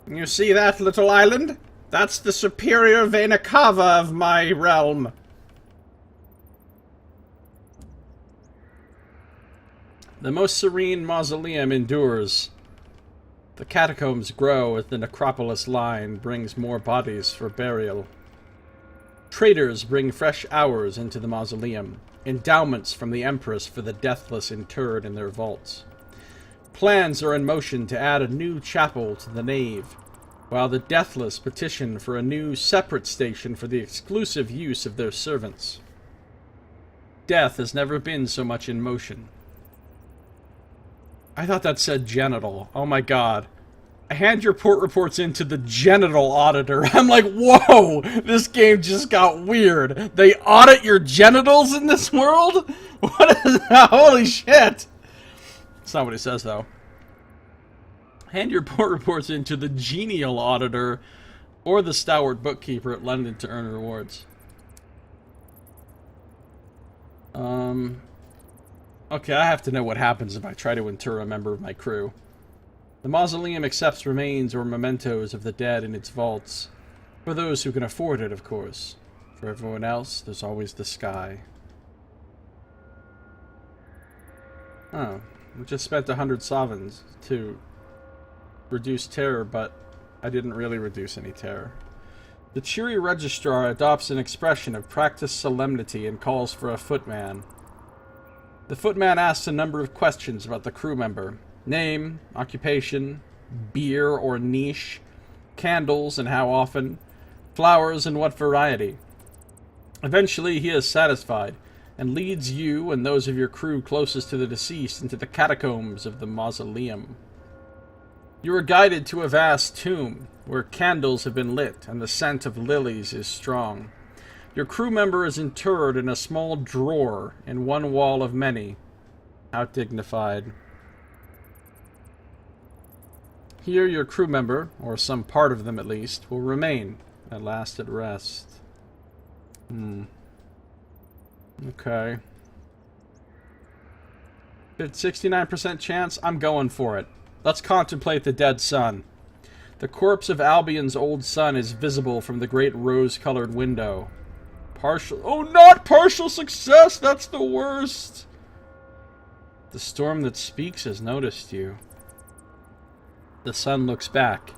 Speaker 1: you see that little island? That's the superior vena cava of my realm. The most serene mausoleum endures. The catacombs grow as the necropolis line brings more bodies for burial. Traders bring fresh hours into the mausoleum, endowments from the Empress for the deathless interred in their vaults. Plans are in motion to add a new chapel to the nave, while the deathless petition for a new separate station for the exclusive use of their servants. Death has never been so much in motion. I thought that said genital. Oh my god. Hand your port reports in to the genital auditor. I'm like, whoa! This game just got weird. They audit your genitals in this world? What is that? Holy shit! That's not what it says, though. Hand your port reports in to the genial auditor or the stalwart bookkeeper at London to earn rewards. Okay, I have to know what happens if I try to inter a member of my crew. The mausoleum accepts remains or mementos of the dead in its vaults. For those who can afford it, of course. For everyone else, there's always the sky. Oh, we just spent 100 sovereigns to reduce terror, but I didn't really reduce any terror. The cheery registrar adopts an expression of practiced solemnity and calls for a footman. The footman asks a number of questions about the crew member. Name, occupation, beer or niche, candles and how often, flowers and what variety. Eventually he is satisfied, and leads you and those of your crew closest to the deceased into the catacombs of the mausoleum. You are guided to a vast tomb, where candles have been lit and the scent of lilies is strong. Your crew member is interred in a small drawer in one wall of many. How dignified. Here your crew member, or some part of them at least, will remain, at last at rest. Okay. 69% chance? I'm going for it. Let's contemplate the dead sun. The corpse of Albion's old son is visible from the great rose-colored window. Partial... Oh, not partial success! That's the worst! The storm that speaks has noticed you. The sun looks back.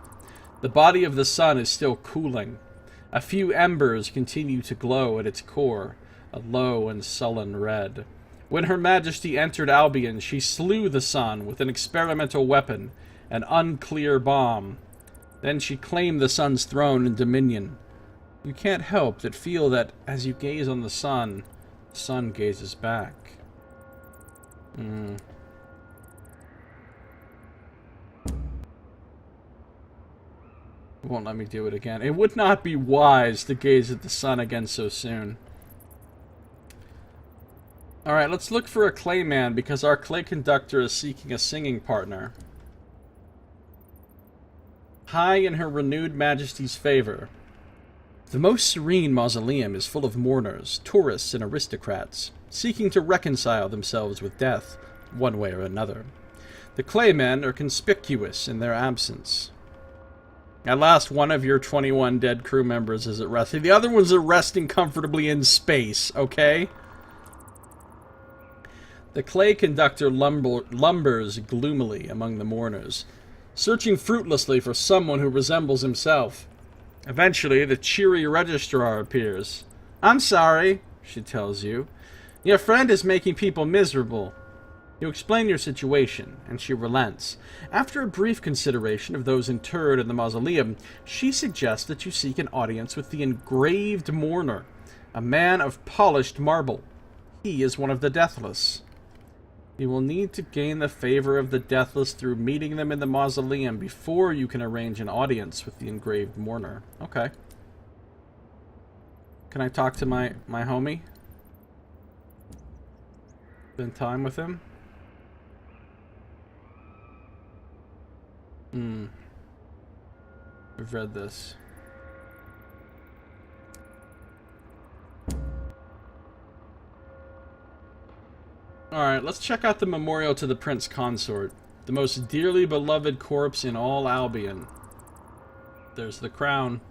Speaker 1: The body of the sun is still cooling. A few embers continue to glow at its core, a low and sullen red. When Her Majesty entered Albion, she slew the sun with an experimental weapon, an unclear bomb. Then she claimed the sun's throne and dominion. You can't help but feel that as you gaze on the sun gazes back. It won't let me do it again. It would not be wise to gaze at the sun again so soon. Alright, let's look for a clayman because our clay conductor is seeking a singing partner. High in Her renewed Majesty's favor. The most serene mausoleum is full of mourners, tourists, and aristocrats, seeking to reconcile themselves with death, one way or another. The Claymen are conspicuous in their absence. At last, one of your 21 dead crew members is at rest. The other ones are resting comfortably in space, okay? The clay conductor lumbers gloomily among the mourners, searching fruitlessly for someone who resembles himself. Eventually, the cheery registrar appears. "I'm sorry," she tells you. "Your friend is making people miserable." You explain your situation, and she relents. After a brief consideration of those interred in the mausoleum, she suggests that you seek an audience with the engraved mourner, a man of polished marble. He is one of the deathless. You will need to gain the favor of the deathless through meeting them in the mausoleum before you can arrange an audience with the engraved mourner. Okay. Can I talk to my homie? Spend time with him? I've read this. Alright, let's check out the memorial to the Prince Consort, the most dearly beloved corpse in all Albion. There's the crown.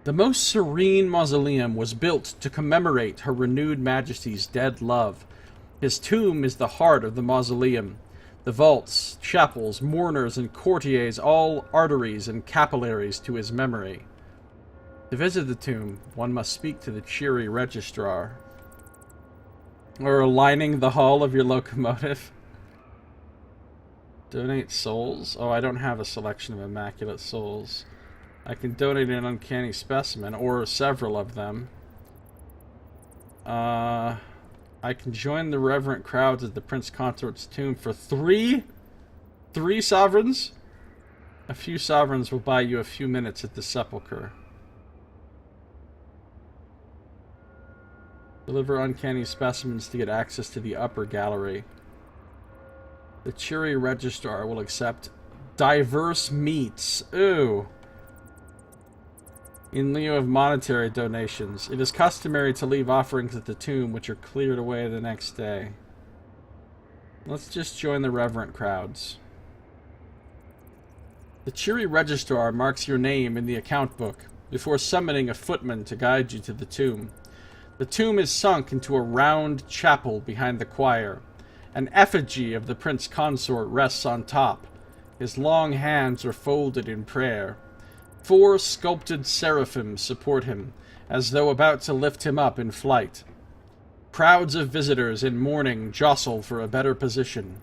Speaker 1: The most serene mausoleum was built to commemorate Her Renewed Majesty's dead love. His tomb is the heart of the mausoleum. The vaults, chapels, mourners, and courtiers, all arteries and capillaries to his memory. To visit the tomb, one must speak to the cheery registrar. Or lining the hull of your locomotive. Donate souls? Oh, I don't have a selection of immaculate souls. I can donate an uncanny specimen, or several of them. I can join the reverent crowds at the Prince Consort's tomb for three sovereigns? A few sovereigns will buy you a few minutes at the sepulchre. Deliver uncanny specimens to get access to the upper gallery. The cheery registrar will accept diverse meats. Ooh. In lieu of monetary donations, it is customary to leave offerings at the tomb, which are cleared away the next day. Let's just join the reverent crowds. The cheery registrar marks your name in the account book before summoning a footman to guide you to the tomb. The tomb is sunk into a round chapel behind the choir. An effigy of the Prince Consort rests on top. His long hands are folded in prayer. 4 sculpted seraphim support him, as though about to lift him up in flight. Crowds of visitors in mourning jostle for a better position.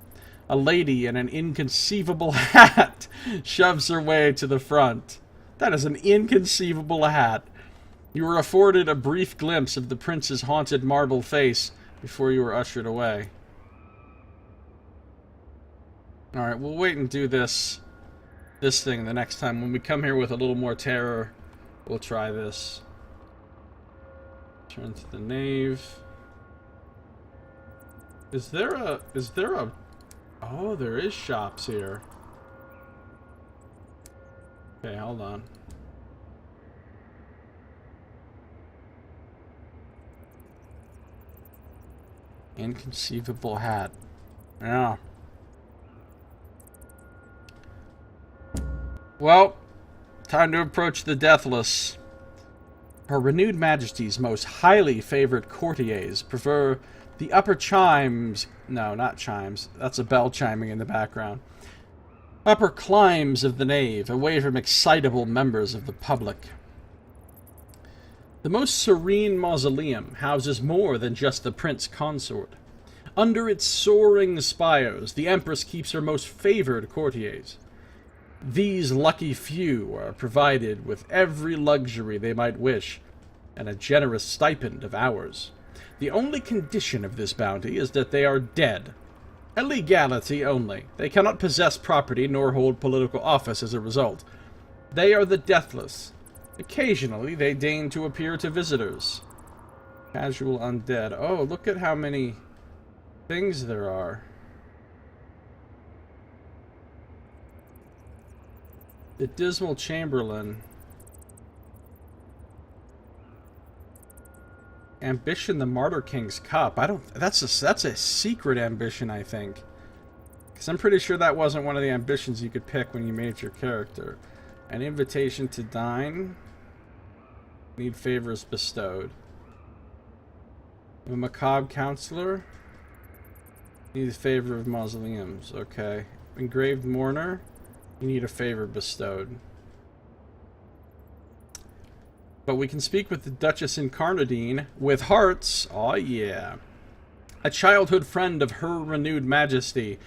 Speaker 1: A lady in an inconceivable hat shoves her way to the front. That is an inconceivable hat. You are afforded a brief glimpse of the prince's haunted marble face before you are ushered away. Alright, we'll wait and do this thing the next time. When we come here with a little more terror, we'll try this. Turn to the nave. Is there a... Oh, there is shops here. Okay, hold on. Inconceivable hat. Yeah. Well, time to approach the deathless. Her Renewed Majesty's most highly favored courtiers prefer the upper chimes... No, not chimes. That's a bell chiming in the background. Upper climbs of the nave, away from excitable members of the public. The most serene mausoleum houses more than just the Prince Consort. Under its soaring spires, the Empress keeps her most favored courtiers. These lucky few are provided with every luxury they might wish, and a generous stipend of hours. The only condition of this bounty is that they are dead. A legality only. They cannot possess property nor hold political office as a result. They are the deathless. Occasionally they deign to appear to visitors. Casual undead. Oh, look at how many things there are. The Dismal Chamberlain. Ambition the Martyr King's Cup. I don't... That's a secret ambition, I think. Because I'm pretty sure that wasn't one of the ambitions you could pick when you made your character. An invitation to dine. Need favors bestowed. A macabre counselor. Need a favor of mausoleums. Okay. Engraved mourner. You need a favor bestowed. But we can speak with the Duchess Incarnadine with hearts. Oh yeah. A childhood friend of her renewed majesty,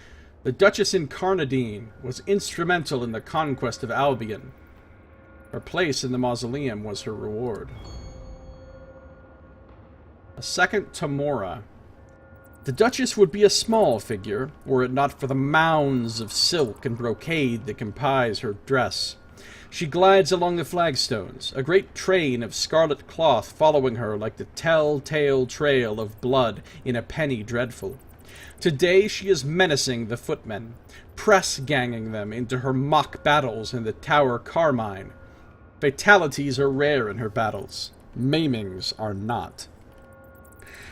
Speaker 1: the Duchess Incarnadine was instrumental in the conquest of Albion. Her place in the mausoleum was her reward. A second Tamora. The Duchess would be a small figure, were it not for the mounds of silk and brocade that comprise her dress. She glides along the flagstones, a great train of scarlet cloth following her like the tell-tale trail of blood in a penny dreadful. Today she is menacing the footmen, press-ganging them into her mock battles in the Tower Carmine. Fatalities are rare in her battles. Maimings are not.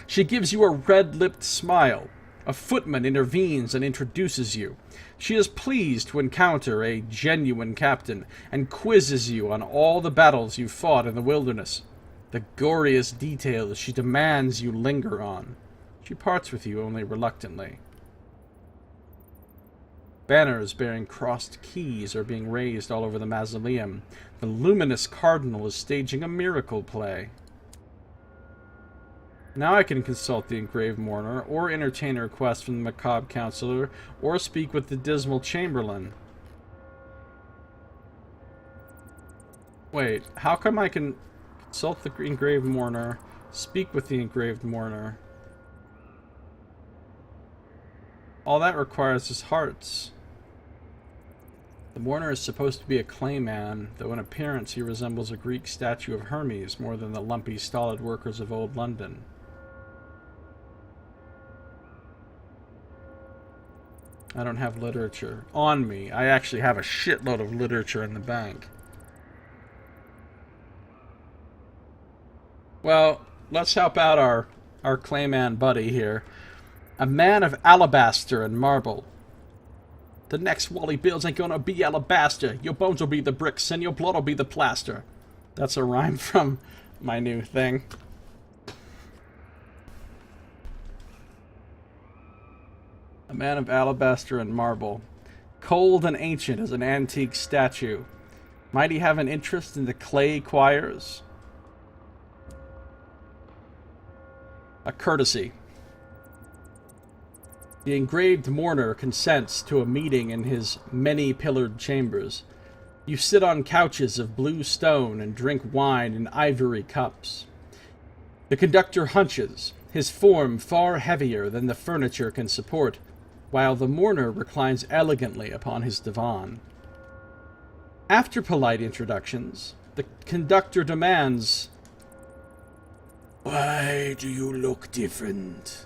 Speaker 1: She gives you a red-lipped smile. A footman intervenes and introduces you. She is pleased to encounter a genuine captain, and quizzes you on all the battles you fought in the wilderness. The goriest details she demands you linger on. She parts with you only reluctantly. Banners bearing crossed keys are being raised all over the mausoleum. The luminous cardinal is staging a miracle play. Now I can consult the engraved mourner, or entertain a request from the macabre counselor, or speak with the dismal chamberlain. Wait, how come I can consult the engraved mourner, speak with the engraved mourner? All that requires is hearts. The mourner is supposed to be a clayman, though in appearance he resembles a Greek statue of Hermes more than the lumpy, stolid workers of old London. I don't have literature on me. I actually have a shitload of literature in the bank. Well, let's help out our clayman buddy here. A man of alabaster and marble. The next wall he builds ain't gonna be alabaster. Your bones will be the bricks and your blood will be the plaster. That's a rhyme from my new thing. A man of alabaster and marble. Cold and ancient as an antique statue. Might he have an interest in the clay choirs? A courtesy. The engraved mourner consents to a meeting in his many-pillared chambers. You sit on couches of blue stone and drink wine in ivory cups. The conductor hunches, his form far heavier than the furniture can support, while the mourner reclines elegantly upon his divan. After polite introductions, the conductor demands, "Why do you look different?"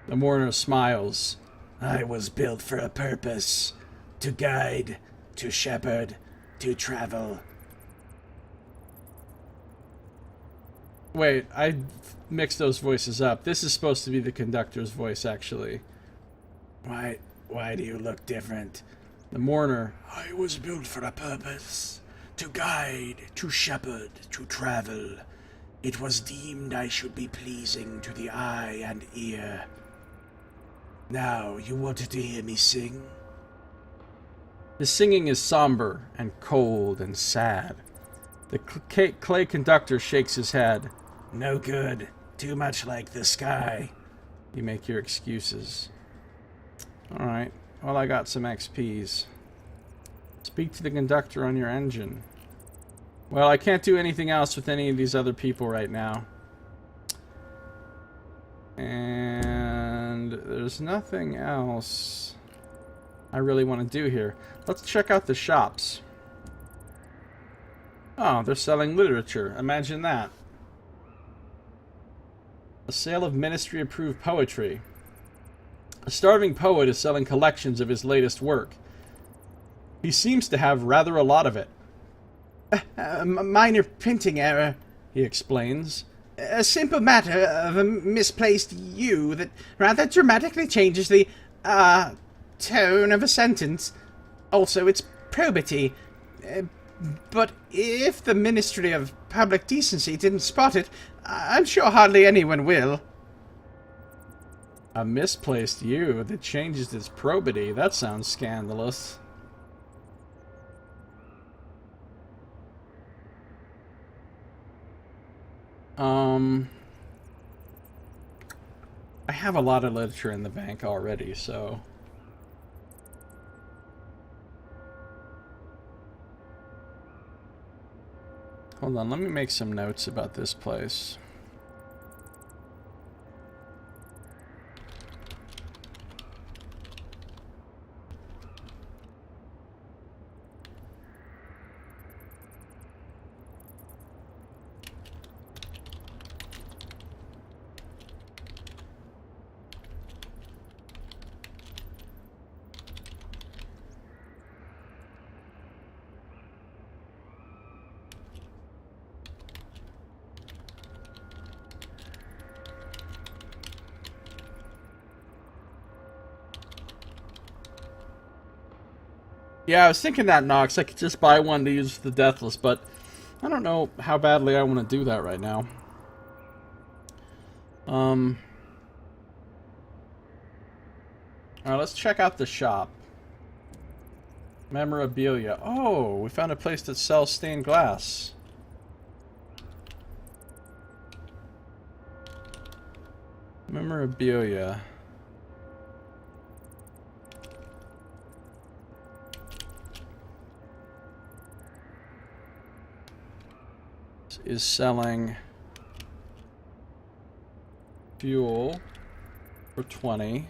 Speaker 1: The mourner smiles. "I was built for a purpose. To guide, to shepherd, to travel." Wait, I mixed those voices up. This is supposed to be the conductor's voice, actually. Why do you look different? The mourner. "I was built for a purpose. To guide, to shepherd, to travel. It was deemed I should be pleasing to the eye and ear. Now, you wanted to hear me sing?" The singing is somber and cold and sad. The clay conductor shakes his head. "No good. Too much like the sky." You make your excuses. Alright, well, I got some XPs. Speak to the conductor on your engine. Well, I can't do anything else with any of these other people right now. And there's nothing else I really want to do here. Let's check out the shops. Oh, they're selling literature. Imagine that. A sale of ministry-approved poetry. A starving poet is selling collections of his latest work. He seems to have rather a lot of it.
Speaker 2: A minor printing error, he explains. A simple matter of a misplaced U that rather dramatically changes the, tone of a sentence. Also, its probity. But if the Ministry of Public Decency didn't spot it, I'm sure hardly anyone will.
Speaker 1: A misplaced U that changes its probity? That sounds scandalous. I have a lot of literature in the bank already, so... Hold on, let me make some notes about this place. Yeah, I was thinking that, Nox. I could just buy one to use for the Deathless, but I don't know how badly I want to do that right now. Alright, let's check out the shop. Memorabilia. Oh, we found a place that sells stained glass. Memorabilia. Is selling fuel for 20.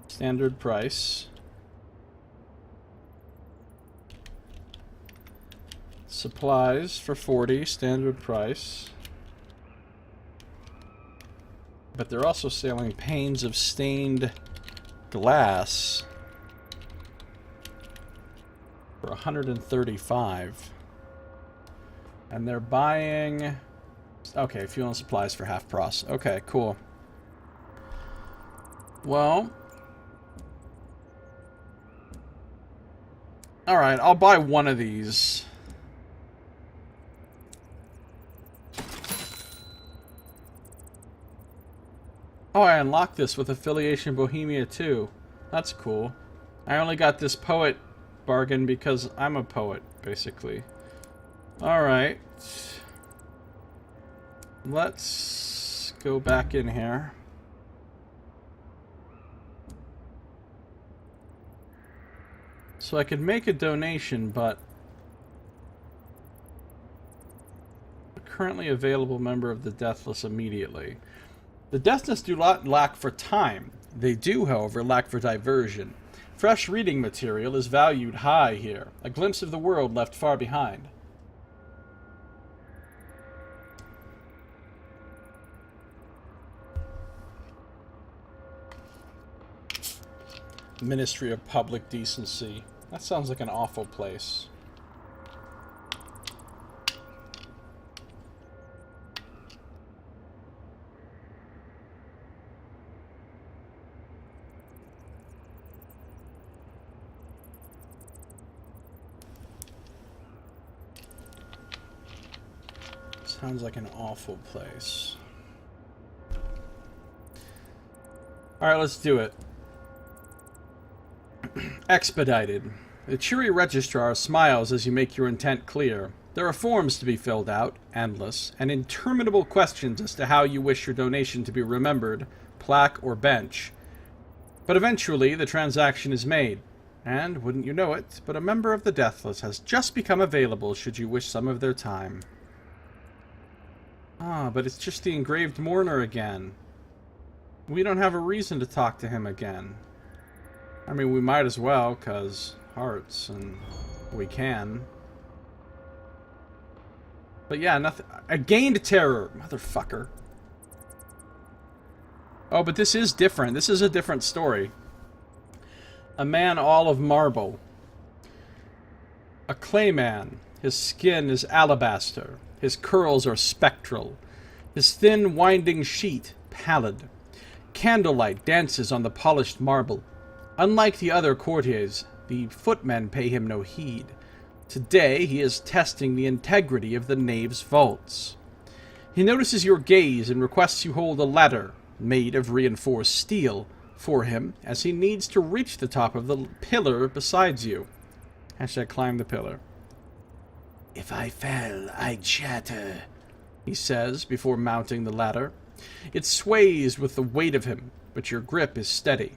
Speaker 1: Standard price. Supplies for 40, standard price. But they're also selling panes of stained glass for 135. And they're buying... Okay, fuel and supplies for half price. Okay, cool. Well... Alright, I'll buy one of these. Oh, I unlocked this with Affiliation Bohemia too. That's cool. I only got this poet bargain because I'm a poet, basically. Alright. Let's go back in here. So I could make a donation, but a currently available member of the Deathless immediately. The Deathless do not lack for time. They do, however, lack for diversion. Fresh reading material is valued high here. A glimpse of the world left far behind. Ministry of Public Decency. That sounds like an awful place. Sounds like an awful place. Alright, let's do it. Expedited. The cheery registrar smiles as you make your intent clear. There are forms to be filled out, endless, and interminable questions as to how you wish your donation to be remembered, plaque or bench. But eventually, the transaction is made. And, wouldn't you know it, but a member of the Deathless has just become available should you wish some of their time. Ah, but it's just the engraved mourner again. We don't have a reason to talk to him again. I mean, we might as well, 'cause hearts, and we can. But yeah, nothing. I gained terror, motherfucker. Oh, but this is different. This is a different story. A man all of marble. A clay man. His skin is alabaster. His curls are spectral. His thin, winding sheet, pallid. Candlelight dances on the polished marble. Unlike the other courtiers, the footmen pay him no heed. Today he is testing the integrity of the nave's vaults. He notices your gaze and requests you hold a ladder, made of reinforced steel, for him, as he needs to reach the top of the pillar beside you. Hashtag climb the pillar.
Speaker 2: If I fell, I'd shatter,
Speaker 1: he says before mounting the ladder. It sways with the weight of him, but your grip is steady.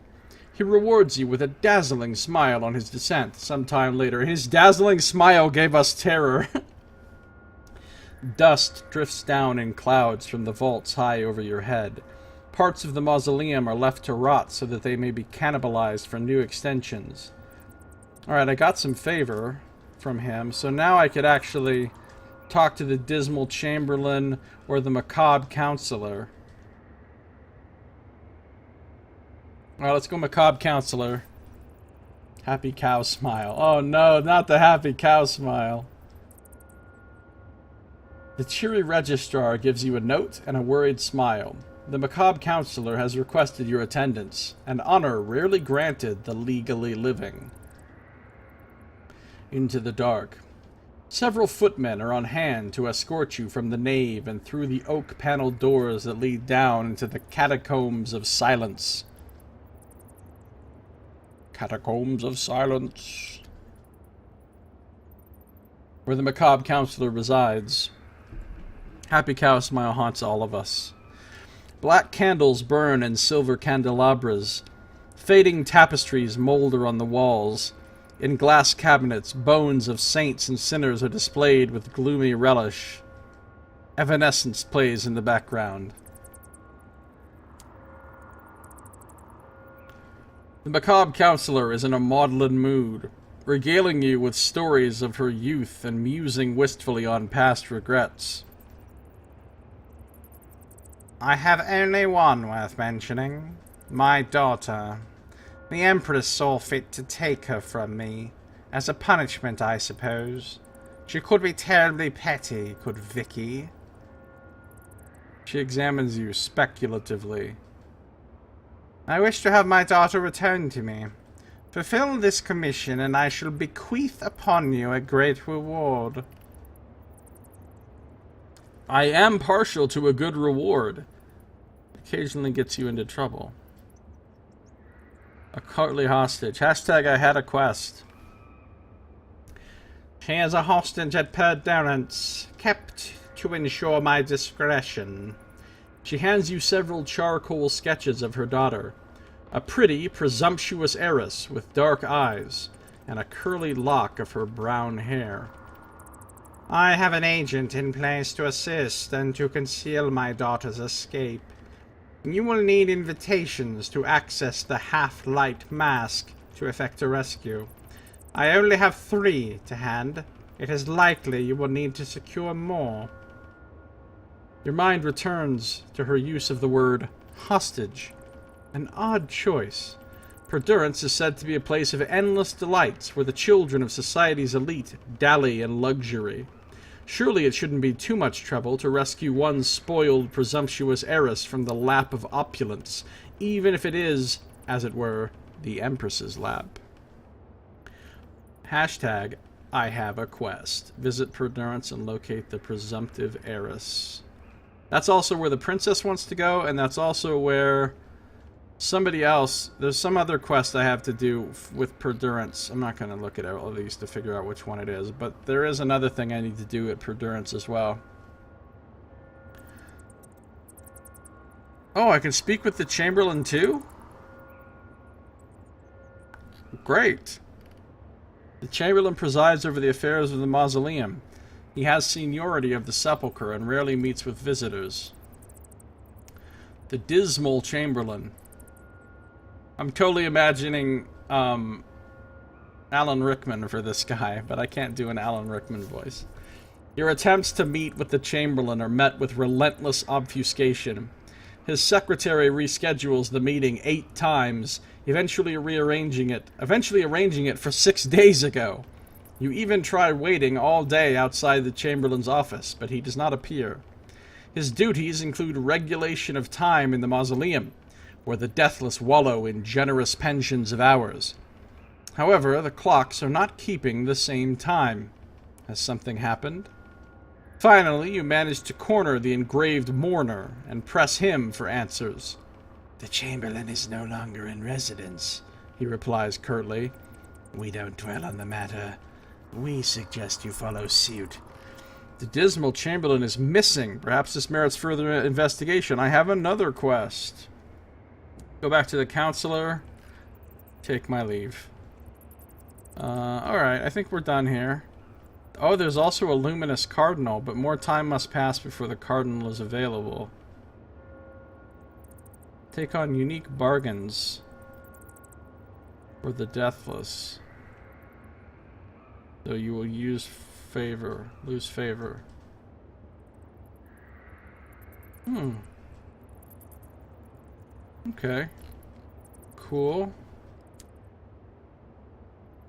Speaker 1: He rewards you with a dazzling smile on his descent sometime later. His dazzling smile gave us terror. Dust drifts down in clouds from the vaults high over your head. Parts of the mausoleum are left to rot so that they may be cannibalized for new extensions. Alright, I got some favor from him, so now I could actually talk to the Dismal Chamberlain or the Macabre Counselor. Alright, let's go Macabre Counselor. Happy cow smile. Oh no, not the happy cow smile. The cheery registrar gives you a note and a worried smile. The Macabre Counselor has requested your attendance, an honor rarely granted the legally living. Into the dark. Several footmen are on hand to escort you from the nave and through the oak-paneled doors that lead down into the Catacombs of Silence. Catacombs of Silence. Where the Macabre Counselor resides. Happy cow smile haunts all of us. Black candles burn in silver candelabras. Fading tapestries molder on the walls. In glass cabinets, bones of saints and sinners are displayed with gloomy relish. Evanescence plays in the background. The Macabre Counselor is in a maudlin mood, regaling you with stories of her youth and musing wistfully on past regrets. I have only one worth mentioning. My daughter. The Empress saw fit to take her from me. As a punishment, I suppose. She could be terribly petty, could Vicky. She examines you speculatively. I wish to have my daughter returned to me. Fulfill this commission, and I shall bequeath upon you a great reward. I am partial to a good reward. Occasionally gets you into trouble. A courtly hostage. Hashtag I had a quest. She is a hostage at Perdurance, kept to ensure my discretion. She hands you several charcoal sketches of her daughter. A pretty, presumptuous heiress with dark eyes and a curly lock of her brown hair. I have an agent in place to assist and to conceal my daughter's escape. You will need invitations to access the half-light mask to effect a rescue. I only have 3 to hand. It is likely you will need to secure more. Your mind returns to her use of the word hostage. An odd choice. Perdurance is said to be a place of endless delights where the children of society's elite dally in luxury. Surely it shouldn't be too much trouble to rescue one spoiled, presumptuous heiress from the lap of opulence, even if it is, as it were, the Empress's lap. Hashtag I have a quest. Visit Perdurance and locate the presumptive heiress. That's also where the princess wants to go, and that's also where somebody else... There's some other quest I have to do with Perdurance. I'm not going to look at all of these to figure out which one it is, but there is another thing I need to do at Perdurance as well. Oh, I can speak with the Chamberlain too? Great. The Chamberlain presides over the affairs of the mausoleum. He has seniority of the sepulchre and rarely meets with visitors. The Dismal Chamberlain. I'm totally imagining Alan Rickman for this guy, but I can't do an Alan Rickman voice. Your attempts to meet with the Chamberlain are met with relentless obfuscation. His secretary reschedules the meeting 8 times, eventually arranging it for 6 days ago. You even try waiting all day outside the Chamberlain's office, but he does not appear. His duties include regulation of time in the mausoleum, where the deathless wallow in generous pensions of hours. However, the clocks are not keeping the same time. Has something happened? Finally, you manage to corner the engraved mourner and press him for answers.
Speaker 2: The Chamberlain is no longer in residence, he replies curtly. We don't dwell on the matter. We suggest you follow suit.
Speaker 1: The dismal Chamberlain is missing. Perhaps this merits further investigation. I have another quest. Go back to the counselor. Take my leave. Alright, I think we're done here. Oh, there's also a luminous cardinal, but more time must pass before the cardinal is available. Take on unique bargains for the deathless. So you will lose favor. Okay. Cool.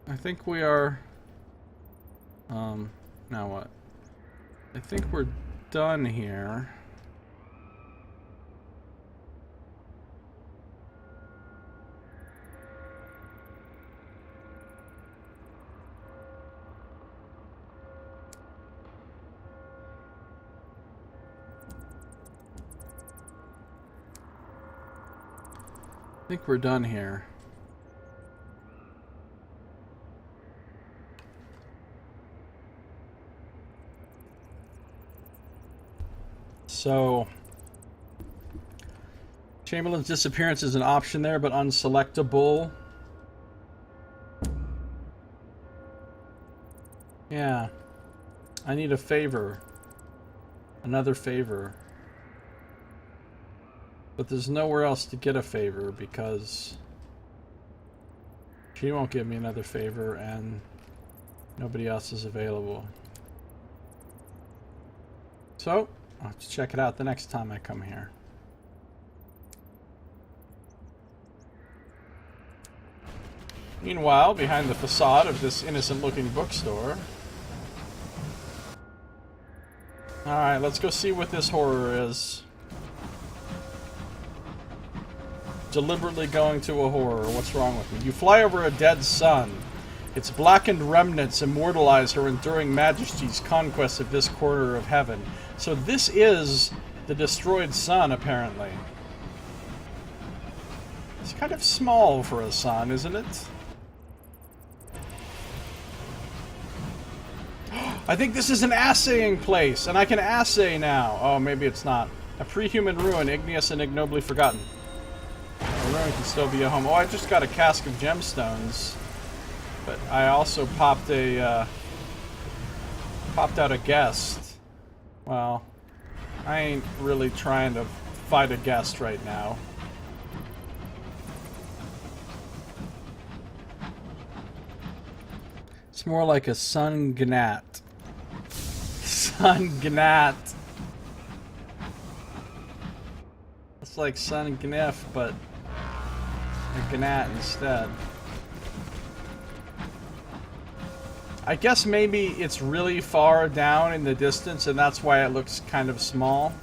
Speaker 1: I think we are... now what? I think we're done here. I think we're done here. So, Chamberlain's disappearance is an option there, but unselectable. Yeah. I need a favor. Another favor. But there's nowhere else to get a favor because she won't give me another favor and nobody else is available. So, I'll have to check it out the next time I come here. Meanwhile, behind the facade of this innocent-looking bookstore... Alright, let's go see what this horror is. Deliberately going to a horror. What's wrong with me? You fly over a dead sun. Its blackened remnants immortalize her enduring majesty's conquest of this corner of heaven. So this is the destroyed sun, apparently. It's kind of small for a sun, isn't it? I think this is an assaying place, and I can assay now. Oh, maybe it's not. A pre-human ruin, igneous and ignobly forgotten. A ruin can still be a home. Oh, I just got a cask of gemstones. But I also popped out a guest. Well, I ain't really trying to fight a guest right now. It's more like a sun gnat. Sun gnat. It's like sun gnif, but a gnat instead. I guess maybe it's really far down in the distance and that's why it looks kind of small.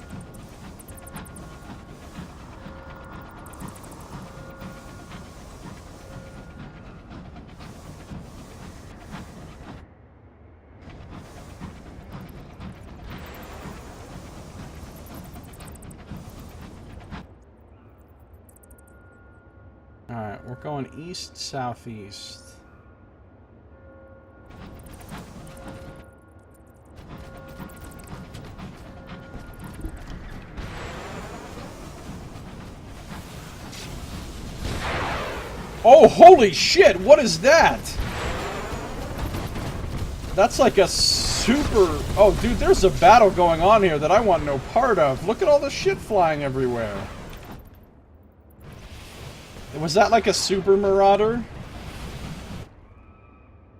Speaker 1: Alright, we're going east, southeast. Oh, holy shit! What is that? That's like a super... Oh, dude, there's a battle going on here that I want no part of. Look at all the shit flying everywhere. Was that like a super marauder?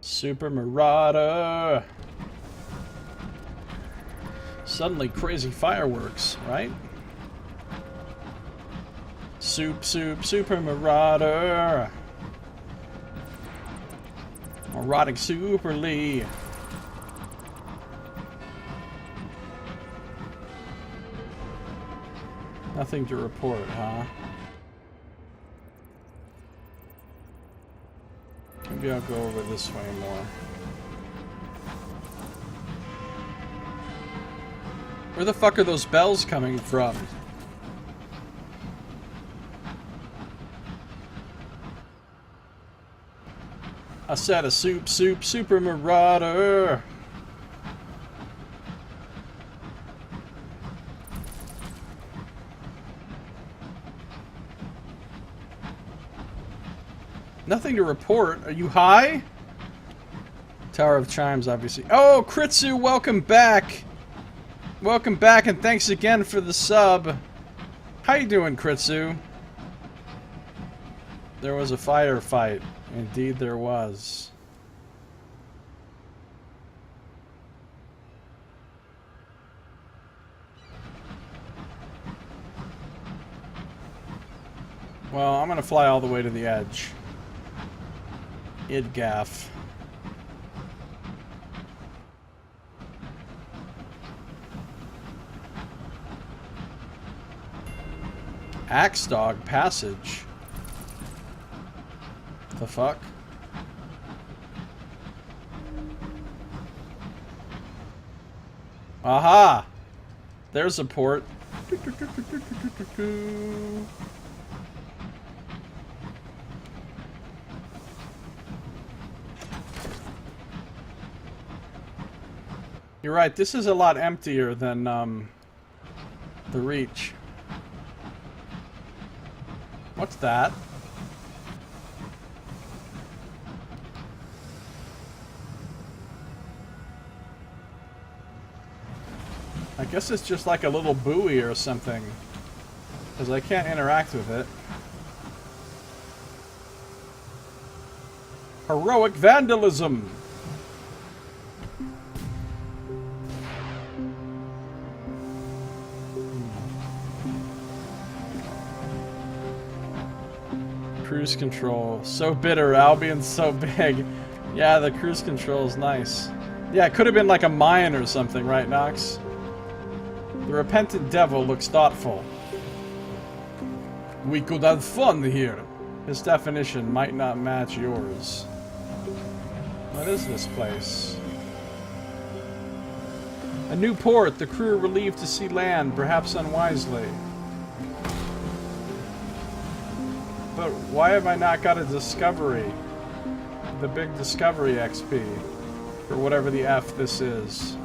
Speaker 1: Super marauder. Suddenly crazy fireworks, right? super marauder. Erotic super Lee. Nothing to report, huh? Maybe I'll go over this way more. Where the fuck are those bells coming from? I said a super marauder. Nothing to report. Are you high? Tower of Chimes, obviously. Oh, Kritsu, welcome back. Welcome back, and thanks again for the sub. How you doing, Kritsu? There was a firefight. Indeed there was. Well, I'm gonna fly all the way to the edge. Idgaff. Axe Dog Passage. The fuck? Aha! There's a port. You're right, this is a lot emptier than the Reach. What's that? I guess it's just like a little buoy or something, because I can't interact with it. Heroic vandalism! Cruise control. So bitter. Albion's so big. Yeah, the cruise control is nice. Yeah, it could have been like a mine or something, right, Nox? The repentant devil looks thoughtful. We could have fun here. His definition might not match yours. What is this place? A new port. The crew are relieved to see land, perhaps unwisely. But why have I not got a discovery? The big discovery XP. For whatever the F this is.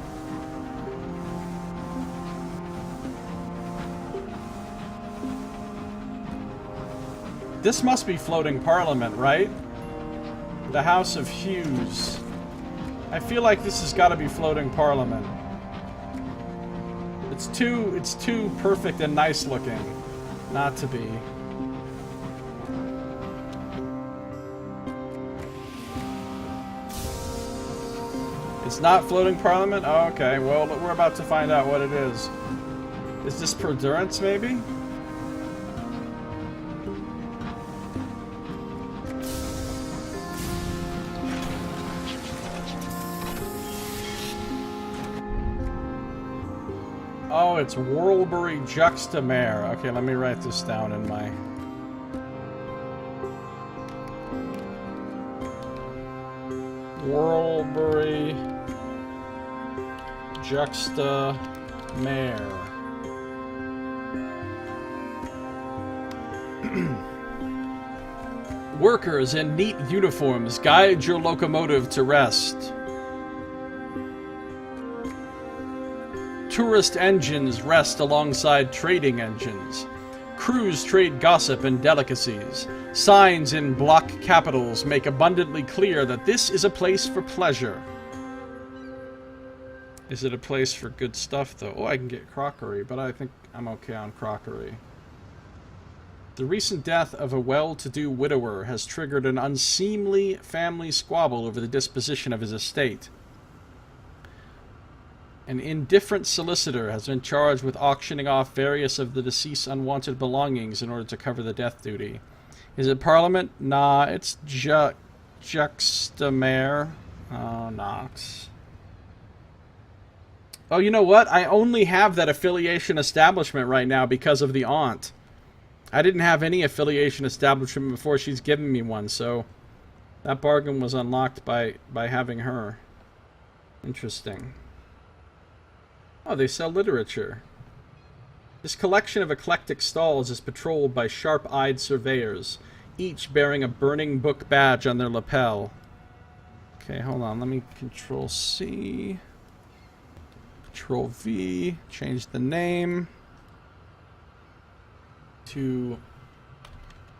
Speaker 1: This must be floating parliament, right? The House of Hughes. I feel like this has got to be floating parliament. It's too perfect and nice looking not to be. It's not floating parliament? Oh, okay. Well, we're about to find out what it is. Is this Perdurance, maybe? Oh, it's Warlbury Juxtamare. Okay, let me write this down in my... Warlbury Juxtamare. Workers in neat uniforms guide your locomotive to rest. Tourist engines rest alongside trading engines. Crews trade gossip and delicacies. Signs in block capitals make abundantly clear that this is a place for pleasure. Is it a place for good stuff, though? Oh, I can get crockery, but I think I'm okay on crockery. The recent death of a well-to-do widower has triggered an unseemly family squabble over the disposition of his estate. An indifferent solicitor has been charged with auctioning off various of the deceased's unwanted belongings in order to cover the death duty. Is it Parliament? Nah, it's Juxtamare. Oh, Knox. Oh, you know what? I only have that affiliation establishment right now because of the aunt. I didn't have any affiliation establishment before she's given me one, so that bargain was unlocked by having her. Interesting. Oh, they sell literature. This collection of eclectic stalls is patrolled by sharp-eyed surveyors, each bearing a burning book badge on their lapel. Okay, hold on. Let me Control-C. Control-V. Change the name to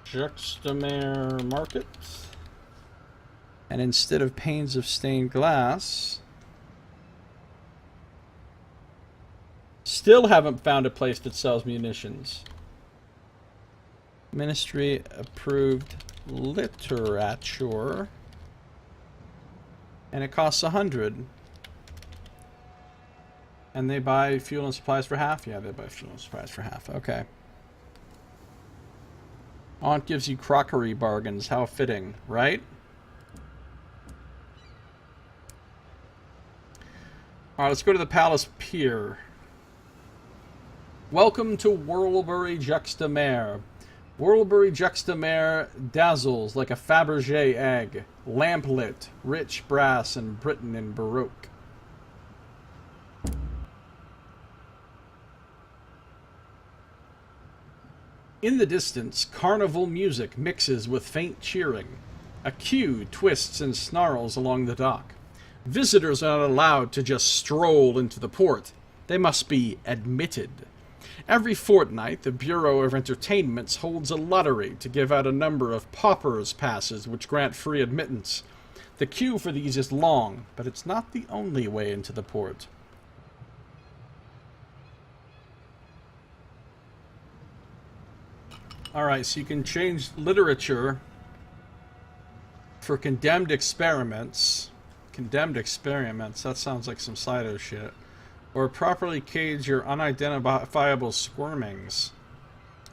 Speaker 1: Juxtamare Market. And instead of panes of stained glass... Still haven't found a place that sells munitions. Ministry approved literature. And it costs 100. And they buy fuel and supplies for half? Yeah, they buy fuel and supplies for half. Okay. Aunt gives you crockery bargains. How fitting, right? Alright, let's go to the Palace Pier. Welcome to Whirlbury Juxtamare. Whirlbury Juxtamare dazzles like a Fabergé egg, lamplit, rich brass and Britain in Baroque. In the distance, carnival music mixes with faint cheering. A queue twists and snarls along the dock. Visitors are not allowed to just stroll into the port. They must be admitted. Every fortnight, the Bureau of Entertainments holds a lottery to give out a number of paupers' passes which grant free admittance. The queue for these is long, but it's not the only way into the port. Alright, so you can change literature for condemned experiments. Condemned experiments, that sounds like some Cyto shit. Or properly cage your unidentifiable squirmings.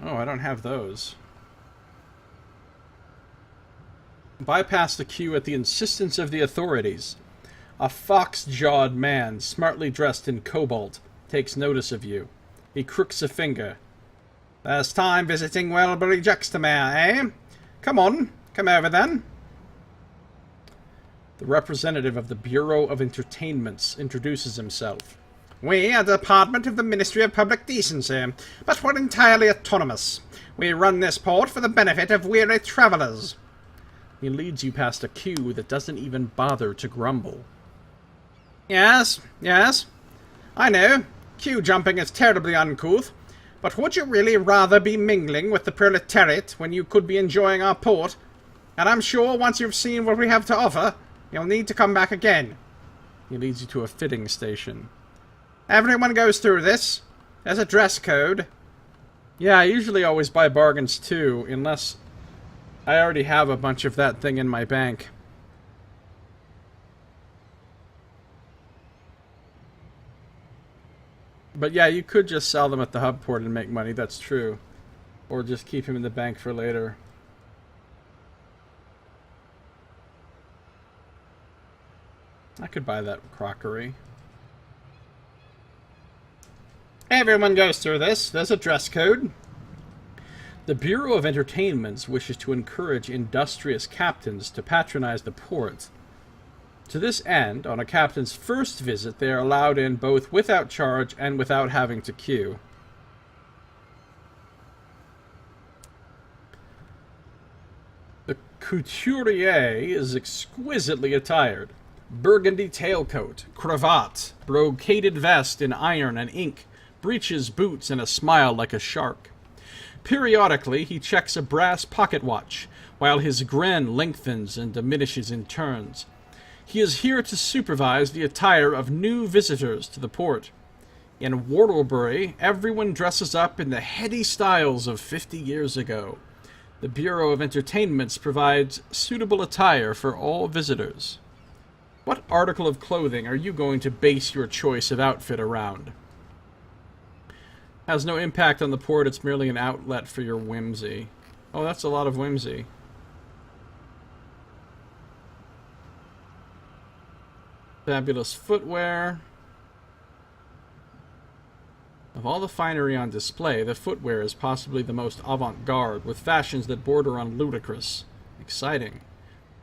Speaker 1: Oh, I don't have those. Bypass the queue at the insistence of the authorities. A fox-jawed man, smartly dressed in cobalt, takes notice of you. He crooks a finger. First time visiting Whirlbury Juxtamare, eh? Come on, come over then. The representative of the Bureau of Entertainments introduces himself. We are the department of the Ministry of Public Decency, but we're entirely autonomous. We run this port for the benefit of weary travellers. He leads you past a queue that doesn't even bother to grumble. Yes, yes. I know, queue jumping is terribly uncouth, but would you really rather be mingling with the proletariat when you could be enjoying our port? And I'm sure once you've seen what we have to offer, you'll need to come back again. He leads you to a fitting station. Everyone goes through this. There's a dress code. Yeah, I usually always buy bargains too, unless I already have a bunch of that thing in my bank. But yeah, you could just sell them at the hub port and make money, that's true. Or just keep them in the bank for later. I could buy that crockery. Everyone goes through this. There's a dress code. The Bureau of Entertainments wishes to encourage industrious captains to patronize the port. To this end, on a captain's first visit, they are allowed in both without charge and without having to queue. The couturier is exquisitely attired. Burgundy tailcoat, cravat, brocaded vest in iron and ink, breeches, boots, and a smile like a shark. Periodically, he checks a brass pocket watch, while his grin lengthens and diminishes in turns. He is here to supervise the attire of new visitors to the port. In Whortlebury, everyone dresses up in the heady styles of 50 years ago. The Bureau of Entertainments provides suitable attire for all visitors. What article of clothing are you going to base your choice of outfit around? Has no impact on the port, it's merely an outlet for your whimsy. Oh, that's a lot of whimsy. Fabulous footwear. Of all the finery on display, the footwear is possibly the most avant-garde, with fashions that border on ludicrous. Exciting.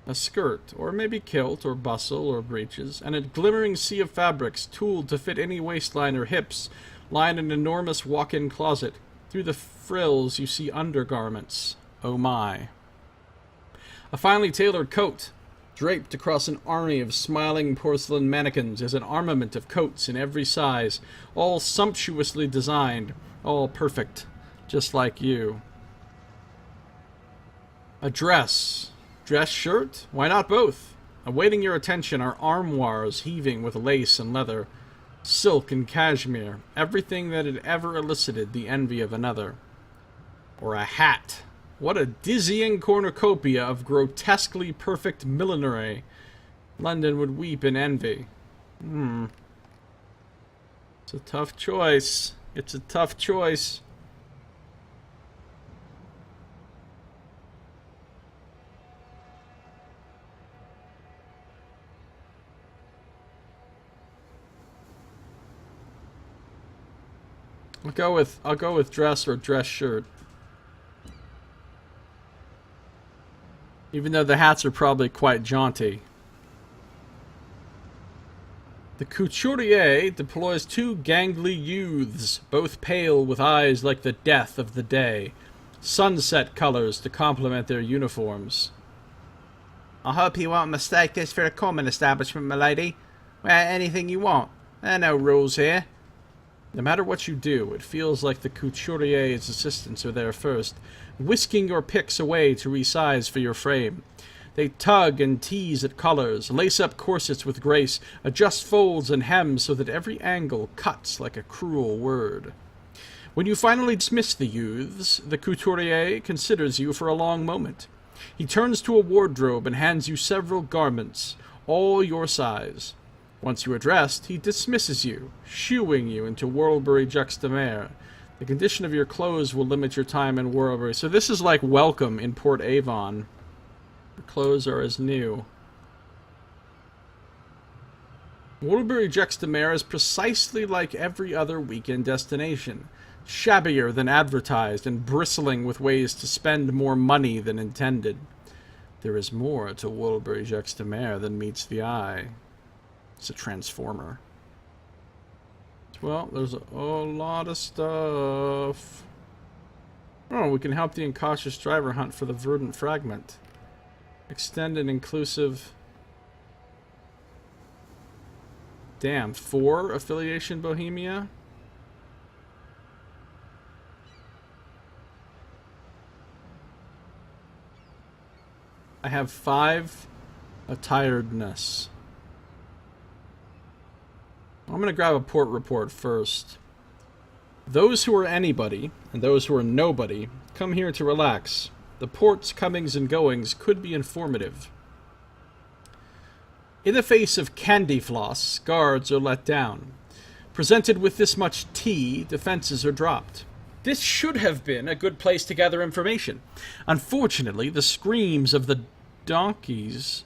Speaker 1: A skirt, or maybe kilt, or bustle, or breeches, and a glimmering sea of fabrics, tooled to fit any waistline or hips, line an enormous walk-in closet. Through the frills you see undergarments. Oh my. A finely tailored coat. Draped across an army of smiling porcelain mannequins is an armament of coats in every size, all sumptuously designed, all perfect, just like you. A dress. Dress shirt? Why not both? Awaiting your attention are armoires heaving with lace and leather, silk and cashmere, everything that had ever elicited the envy of another. Or a hat. What a dizzying cornucopia of grotesquely perfect millinery. London would weep in envy. It's a tough choice. It's a tough choice. I'll go with dress or dress shirt. Even though the hats are probably quite jaunty. The couturier deploys two gangly youths, both pale with eyes like the death of the day. Sunset colors to complement their uniforms.
Speaker 2: I hope you won't mistake this for a common establishment, milady. Wear anything you want. There are no rules here.
Speaker 1: No matter what you do, it feels like the couturier's assistants are there first, whisking your picks away to resize for your frame. They tug and tease at collars, lace up corsets with grace, adjust folds and hems so that every angle cuts like a cruel word. When you finally dismiss the youths, the couturier considers you for a long moment. He turns to a wardrobe and hands you several garments, all your size. Once you are dressed, he dismisses you, shooing you into Worldbury Juxtamare. The condition of your clothes will limit your time in Worldbury. So this is like Welcome in Port Avon. The clothes are as new. Worldbury Juxtamare is precisely like every other weekend destination. Shabbier than advertised and bristling with ways to spend more money than intended. There is more to Worldbury Juxtamare than meets the eye. It's a transformer. Well, there's a lot of stuff. Oh, we can help the incautious driver hunt for the verdant fragment. Extend an inclusive... Damn, 4 affiliation Bohemia? I have 5 attiredness. I'm going to grab a port report first. Those who are anybody, and those who are nobody, come here to relax. The port's comings and goings could be informative. In the face of candy floss, guards are let down. Presented with this much tea, defenses are dropped. This should have been a good place to gather information. Unfortunately, the screams of the donkeys...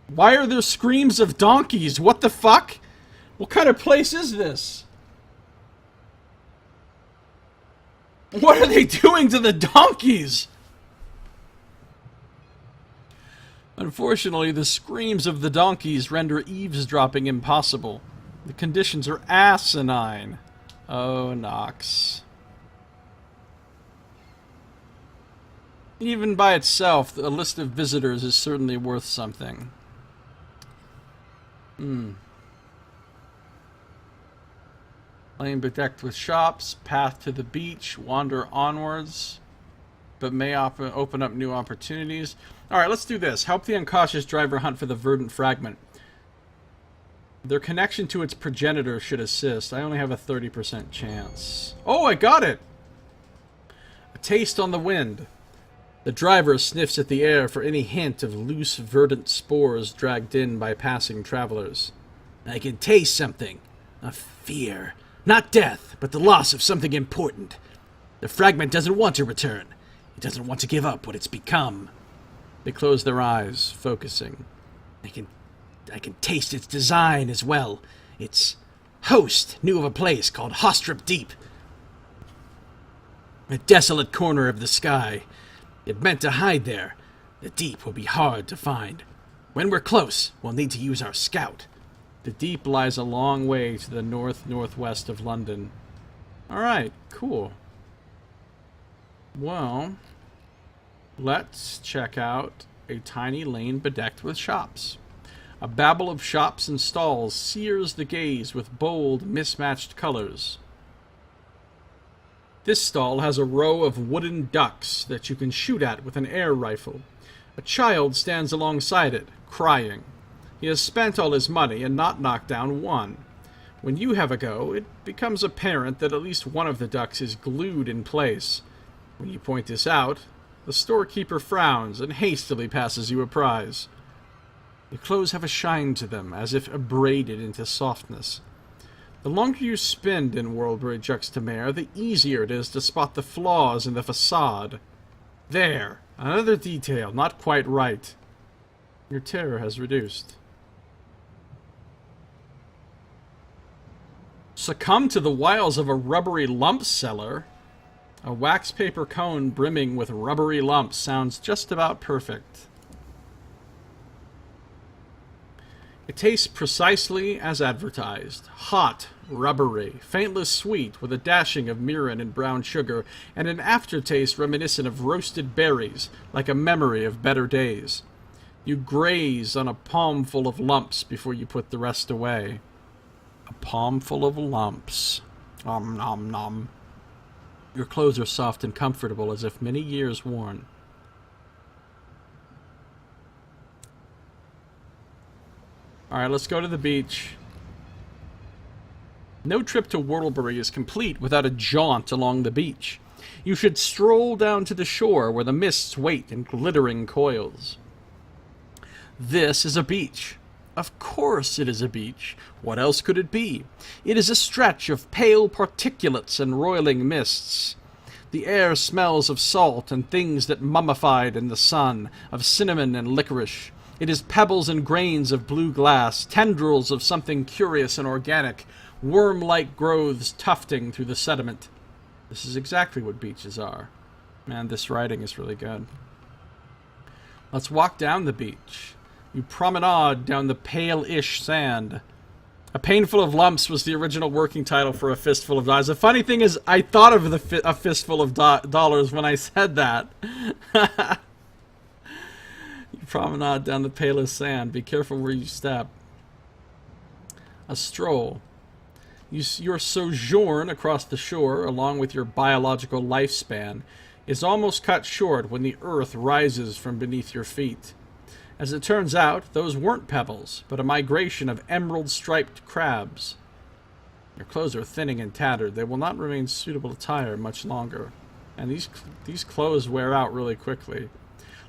Speaker 1: Why are there screams of donkeys? What the fuck? What kind of place is this? What are they doing to the donkeys? Unfortunately, the screams of the donkeys render eavesdropping impossible. The conditions are asinine. Oh, Nox. Even by itself, a list of visitors is certainly worth something. Lane bedecked with shops, path to the beach, wander onwards, but may open up new opportunities. Alright, let's do this. Help the incautious driver hunt for the verdant fragment. Their connection to its progenitor should assist. I only have a 30% chance. Oh, I got it! A taste on the wind. The driver sniffs at the air for any hint of loose, verdant spores dragged in by passing travelers. I can taste something. A fear. Not death, but the loss of something important. The fragment doesn't want to return. It doesn't want to give up what it's become. They close their eyes, focusing. I can taste its design as well. Its host knew of a place called Hostrip Deep. A desolate corner of the sky. It meant to hide there. The deep will be hard to find. When we're close, we'll need to use our scout. The deep lies a long way to the north-northwest of London. Alright, cool. Well, let's check out a tiny lane bedecked with shops. A babel of shops and stalls sears the gaze with bold, mismatched colors. This stall has a row of wooden ducks that you can shoot at with an air rifle. A child stands alongside it, crying. He has spent all his money and not knocked down one. When you have a go, it becomes apparent that at least one of the ducks is glued in place. When you point this out, the storekeeper frowns and hastily passes you a prize. The clothes have a shine to them, as if abraded into softness. The longer you spend in Worldbury Juxtamer, the easier it is to spot the flaws in the facade. There, another detail not quite right. Your terror has reduced. Succumb to the wiles of a rubbery lump seller? A wax paper cone brimming with rubbery lumps sounds just about perfect. It tastes precisely as advertised. Hot, rubbery, faintless sweet with a dashing of mirin and brown sugar, and an aftertaste reminiscent of roasted berries, like a memory of better days. You graze on a palmful of lumps before you put the rest away. A palmful of lumps. Om nom nom. Your clothes are soft and comfortable, as if many years worn. Alright, let's go to the beach. No trip to Worldbury is complete without a jaunt along the beach. You should stroll down to the shore where the mists wait in glittering coils. This is a beach. Of course it is a beach. What else could it be? It is a stretch of pale particulates and roiling mists. The air smells of salt and things that mummified in the sun, of cinnamon and licorice. It is pebbles and grains of blue glass, tendrils of something curious and organic, worm-like growths tufting through the sediment. This is exactly what beaches are. Man, this writing is really good. Let's walk down the beach. You promenade down the pale-ish sand. A Painful of Lumps was the original working title for A Fistful of Dollars. The funny thing is, I thought of A Fistful of Dollars when I said that. You promenade down the palest sand. Be careful where you step. A stroll. Your sojourn across the shore, along with your biological lifespan, is almost cut short when the earth rises from beneath your feet. As it turns out, those weren't pebbles, but a migration of emerald-striped crabs. Your clothes are thinning and tattered. They will not remain suitable attire much longer. And these clothes wear out really quickly.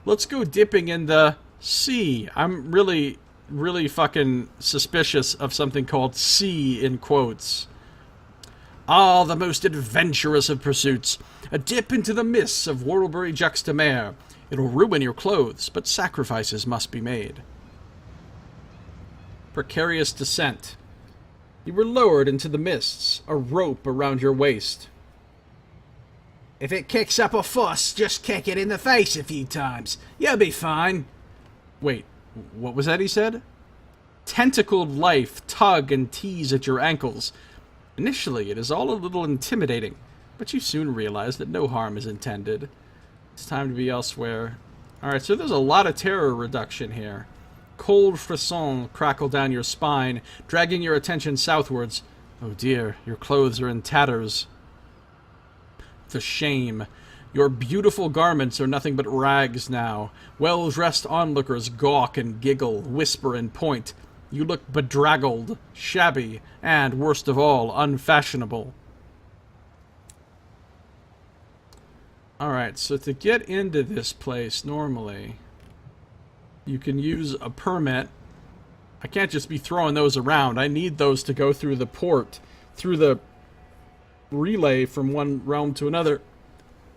Speaker 1: Let's go dipping in the sea. I'm really fucking suspicious of something called sea in quotes. Ah, the most adventurous of pursuits. A dip into the mists of Worldbury Juxtamer. It'll ruin your clothes, but sacrifices must be made. Precarious descent. You were lowered into the mists, a rope around your waist.
Speaker 2: If it kicks up a fuss, just kick it in the face a few times. You'll be fine.
Speaker 1: Wait, what was that he said? Tentacled life tug and tease at your ankles. Initially, it is all a little intimidating, but you soon realize that no harm is intended. It's time to be elsewhere. Alright, so there's a lot of terror reduction here. Cold frissons crackle down your spine, dragging your attention southwards. Oh dear, your clothes are in tatters. The shame. Your beautiful garments are nothing but rags now. Well-dressed onlookers gawk and giggle, whisper and point. You look bedraggled, shabby, and, worst of all, unfashionable. Alright, so to get into this place normally, you can use a permit. I can't just be throwing those around. I need those to go through the port, through the relay from one realm to another.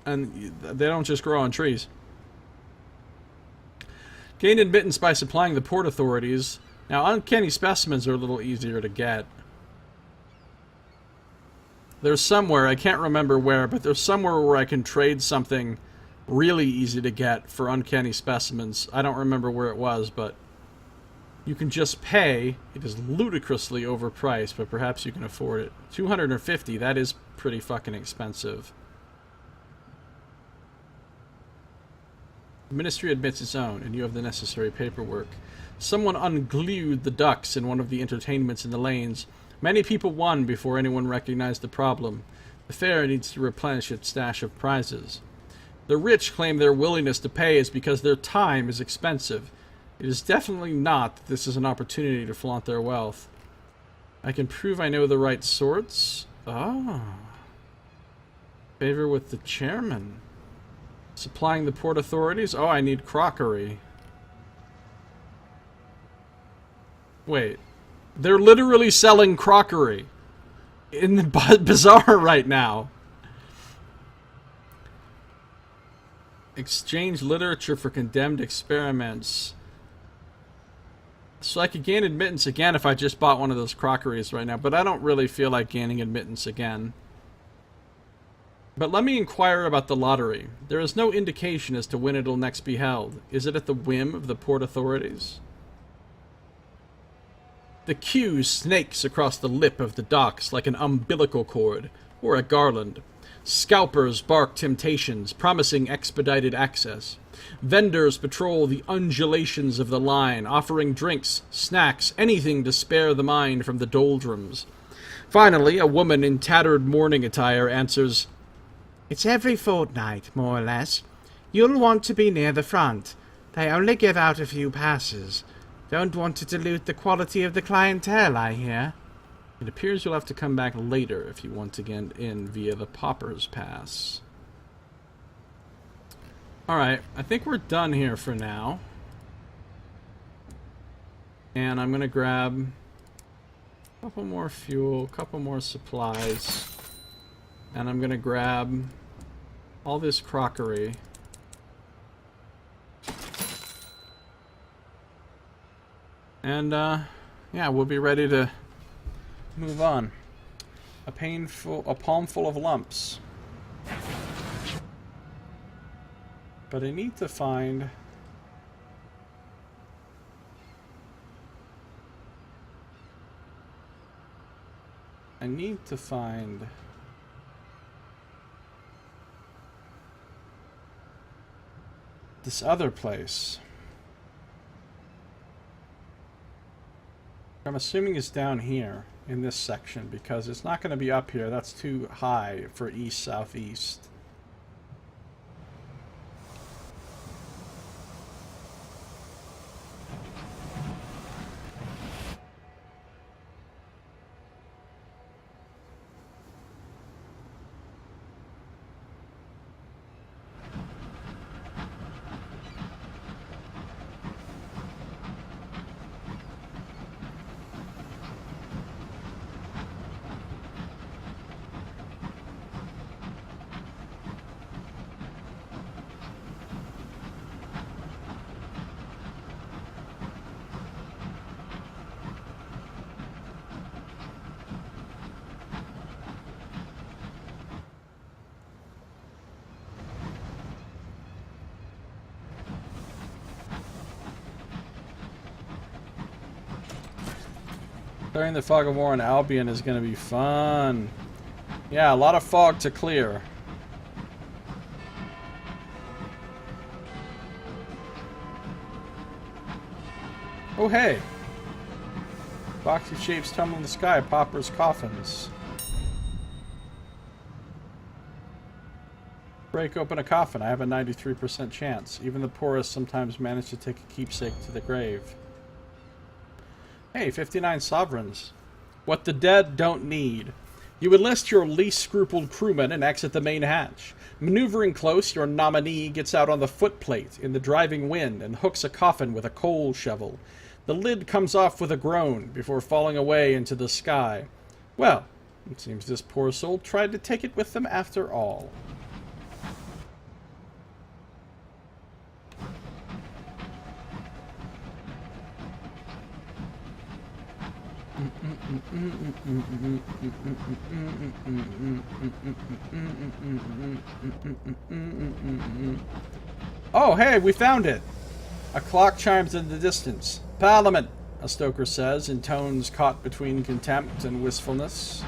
Speaker 1: And they don't just grow on trees. Gain admittance by supplying the port authorities. Now, uncanny specimens are a little easier to get. There's somewhere, I can't remember where, but there's somewhere where I can trade something really easy to get for uncanny specimens. I don't remember where it was, but you can just pay. It is ludicrously overpriced, but perhaps you can afford it. $250, that is pretty fucking expensive. The ministry admits its own, and you have the necessary paperwork. Someone unglued the ducks in one of the entertainments in the lanes. Many people won before anyone recognized the problem. The fair needs to replenish its stash of prizes. The rich claim their willingness to pay is because their time is expensive. It is definitely not that this is an opportunity to flaunt their wealth. I can prove I know the right sorts. Ah. Favor with the chairman. Supplying the port authorities? Oh, I need crockery. Wait. They're literally selling crockery in the bazaar right now. Exchange literature for condemned experiments. So I could gain admittance again if I just bought one of those crockeries right now, but I don't really feel like gaining admittance again. But let me inquire about the lottery. There is no indication as to when it'll next be held. Is it at the whim of the port authorities? The queue snakes across the lip of the docks like an umbilical cord, or a garland. Scalpers bark temptations, promising expedited access. Vendors patrol the undulations of the line, offering drinks, snacks, anything to spare the mind from the doldrums. Finally, a woman in tattered mourning attire answers,
Speaker 2: It's every fortnight, more or less. You'll want to be near the front. They only give out a few passes. Don't want to dilute the quality of the clientele, I hear.
Speaker 1: It appears you'll have to come back later if you want to get in via the Pauper's Pass. Alright, I think we're done here for now. And I'm going to grab a couple more fuel, a couple more supplies. And I'm going to grab all this crockery. And, yeah, we'll be ready to move on. A palmful of lumps. But I need to find... this other place. I'm assuming it's down here in this section because it's not going to be up here. That's too high for east-southeast. Clearing the fog of war in Albion is going to be fun. Yeah, a lot of fog to clear. Oh, hey. Boxy shapes tumble in the sky, Pauper's coffins. Break open a coffin. I have a 93% chance. Even the poorest sometimes manage to take a keepsake to the grave. Hey, 59 sovereigns. What the dead don't need. You enlist your least scrupled crewmen and exit the main hatch. Maneuvering close, your nominee gets out on the footplate in the driving wind and hooks a coffin with a coal shovel. The lid comes off with a groan before falling away into the sky. Well, it seems this poor soul tried to take it with them after all. Oh, hey, we found it! A clock chimes in the distance. Parliament, a stoker says, in tones caught between contempt and wistfulness.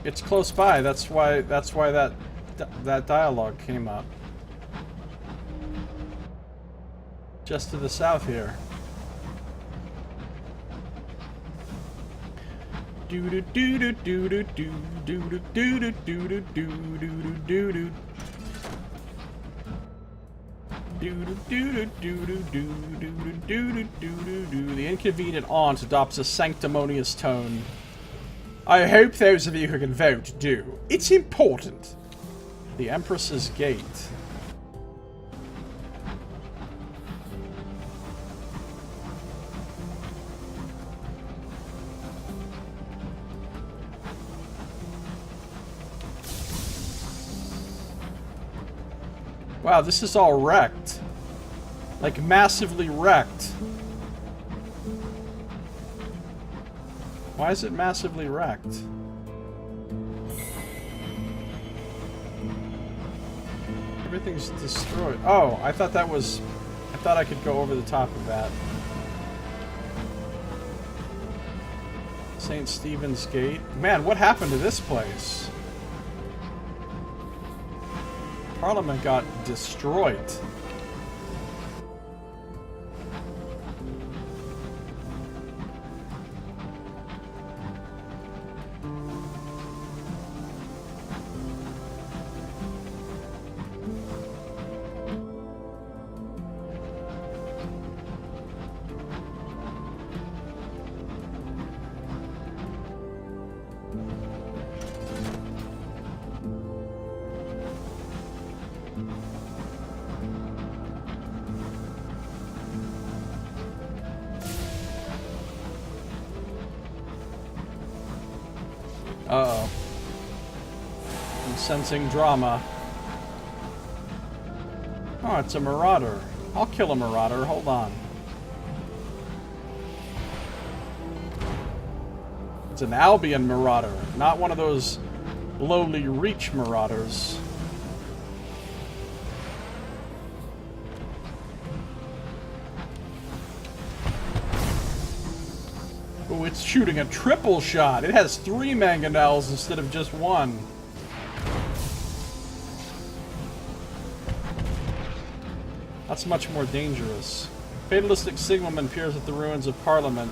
Speaker 1: It's close by. That's why that dialogue came up. Just to the south here. Do do do do do do do do do do do do do do. The inconvenient aunt adopts a sanctimonious tone. I hope those of you who can vote do. It's important. The Empress's Gate. Wow, this is all wrecked. Like, massively wrecked. Why is it massively wrecked? Everything's destroyed. Oh, I thought that was... I thought I could go over the top of that. St. Stephen's Gate. Man, what happened to this place? Parliament got destroyed. Uh-oh. I'm sensing drama. Oh, it's a marauder. I'll kill a marauder. Hold on. It's an Albion marauder, not one of those lowly reach marauders. Oh, it's shooting a triple shot. It has 3 mangonels instead of just 1. That's much more dangerous. Fatalistic signalman peers at the ruins of Parliament.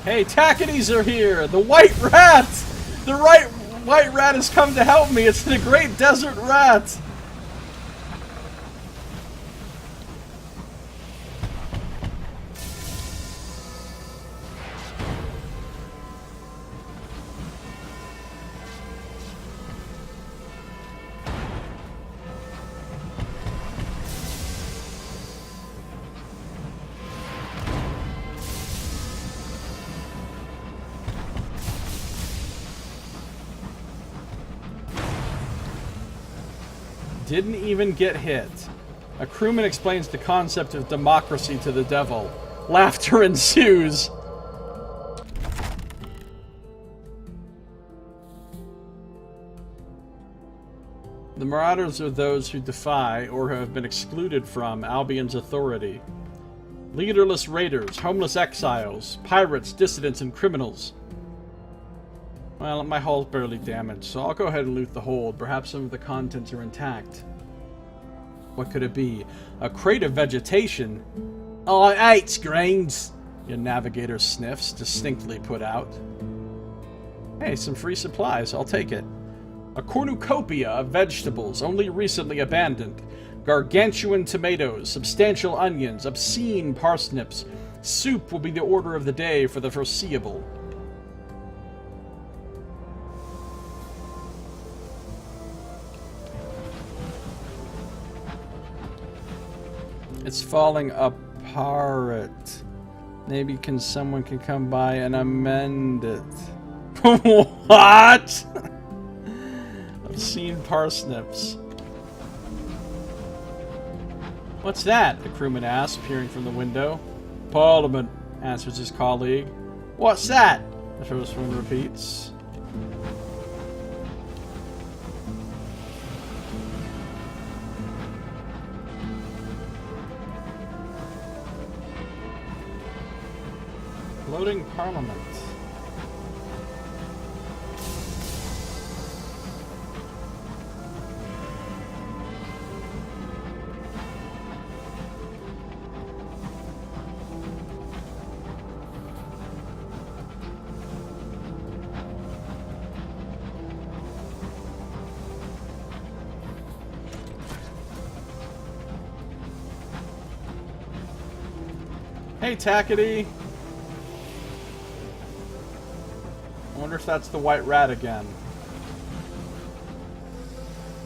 Speaker 1: Hey, Tackities are here! The White Rat! The White Rat has come to help me! It's the Great Desert Rat! Didn't even get hit. A crewman explains the concept of democracy to the devil. Laughter ensues. The Marauders are those who defy or have been excluded from Albion's authority. Leaderless raiders, homeless exiles, pirates, dissidents, and criminals. Well, my hull's barely damaged, so I'll go ahead and loot the hold. Perhaps some of the contents are intact. What could it be? A crate of vegetation? Oh, I ate screens! Your navigator sniffs, distinctly put out. Hey, some free supplies. I'll take it. A cornucopia of vegetables, only recently abandoned. Gargantuan tomatoes, substantial onions, obscene parsnips. Soup will be the order of the day for the foreseeable. It's falling apart. Maybe someone can come by and amend it. What? Obscene parsnips. What's that? The crewman asks, peering from the window. Parliament, answers his colleague. What's that? The first one repeats. Floating Parliament. Hey, Tackety! I wonder if that's the White Rat again.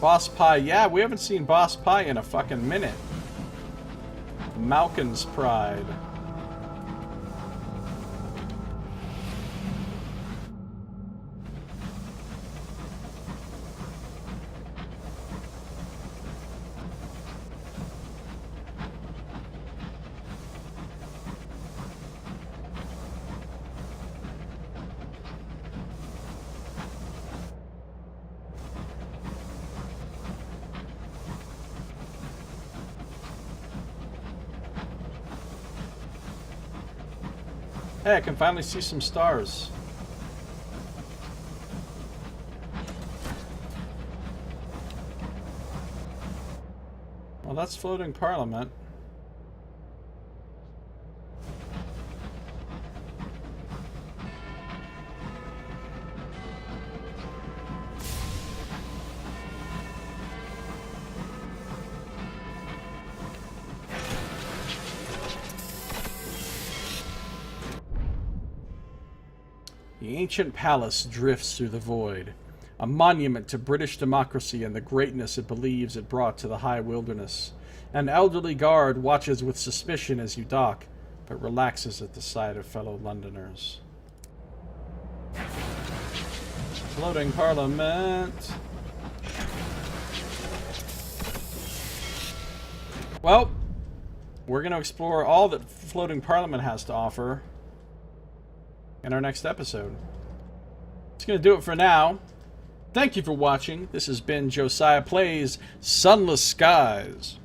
Speaker 1: Boss Pie. Yeah, we haven't seen Boss Pie in a fucking minute. Malkin's Pride. Hey, I can finally see some stars. Well, that's Floating Parliament. The ancient palace drifts through the void, a monument to British democracy and the greatness it believes it brought to the high wilderness. An elderly guard watches with suspicion as you dock, but relaxes at the sight of fellow Londoners. Floating Parliament. Well, we're going to explore all that Floating Parliament has to offer in our next episode. It's going to do it for now. Thank you for watching. This has been Josiah Plays Sunless Skies.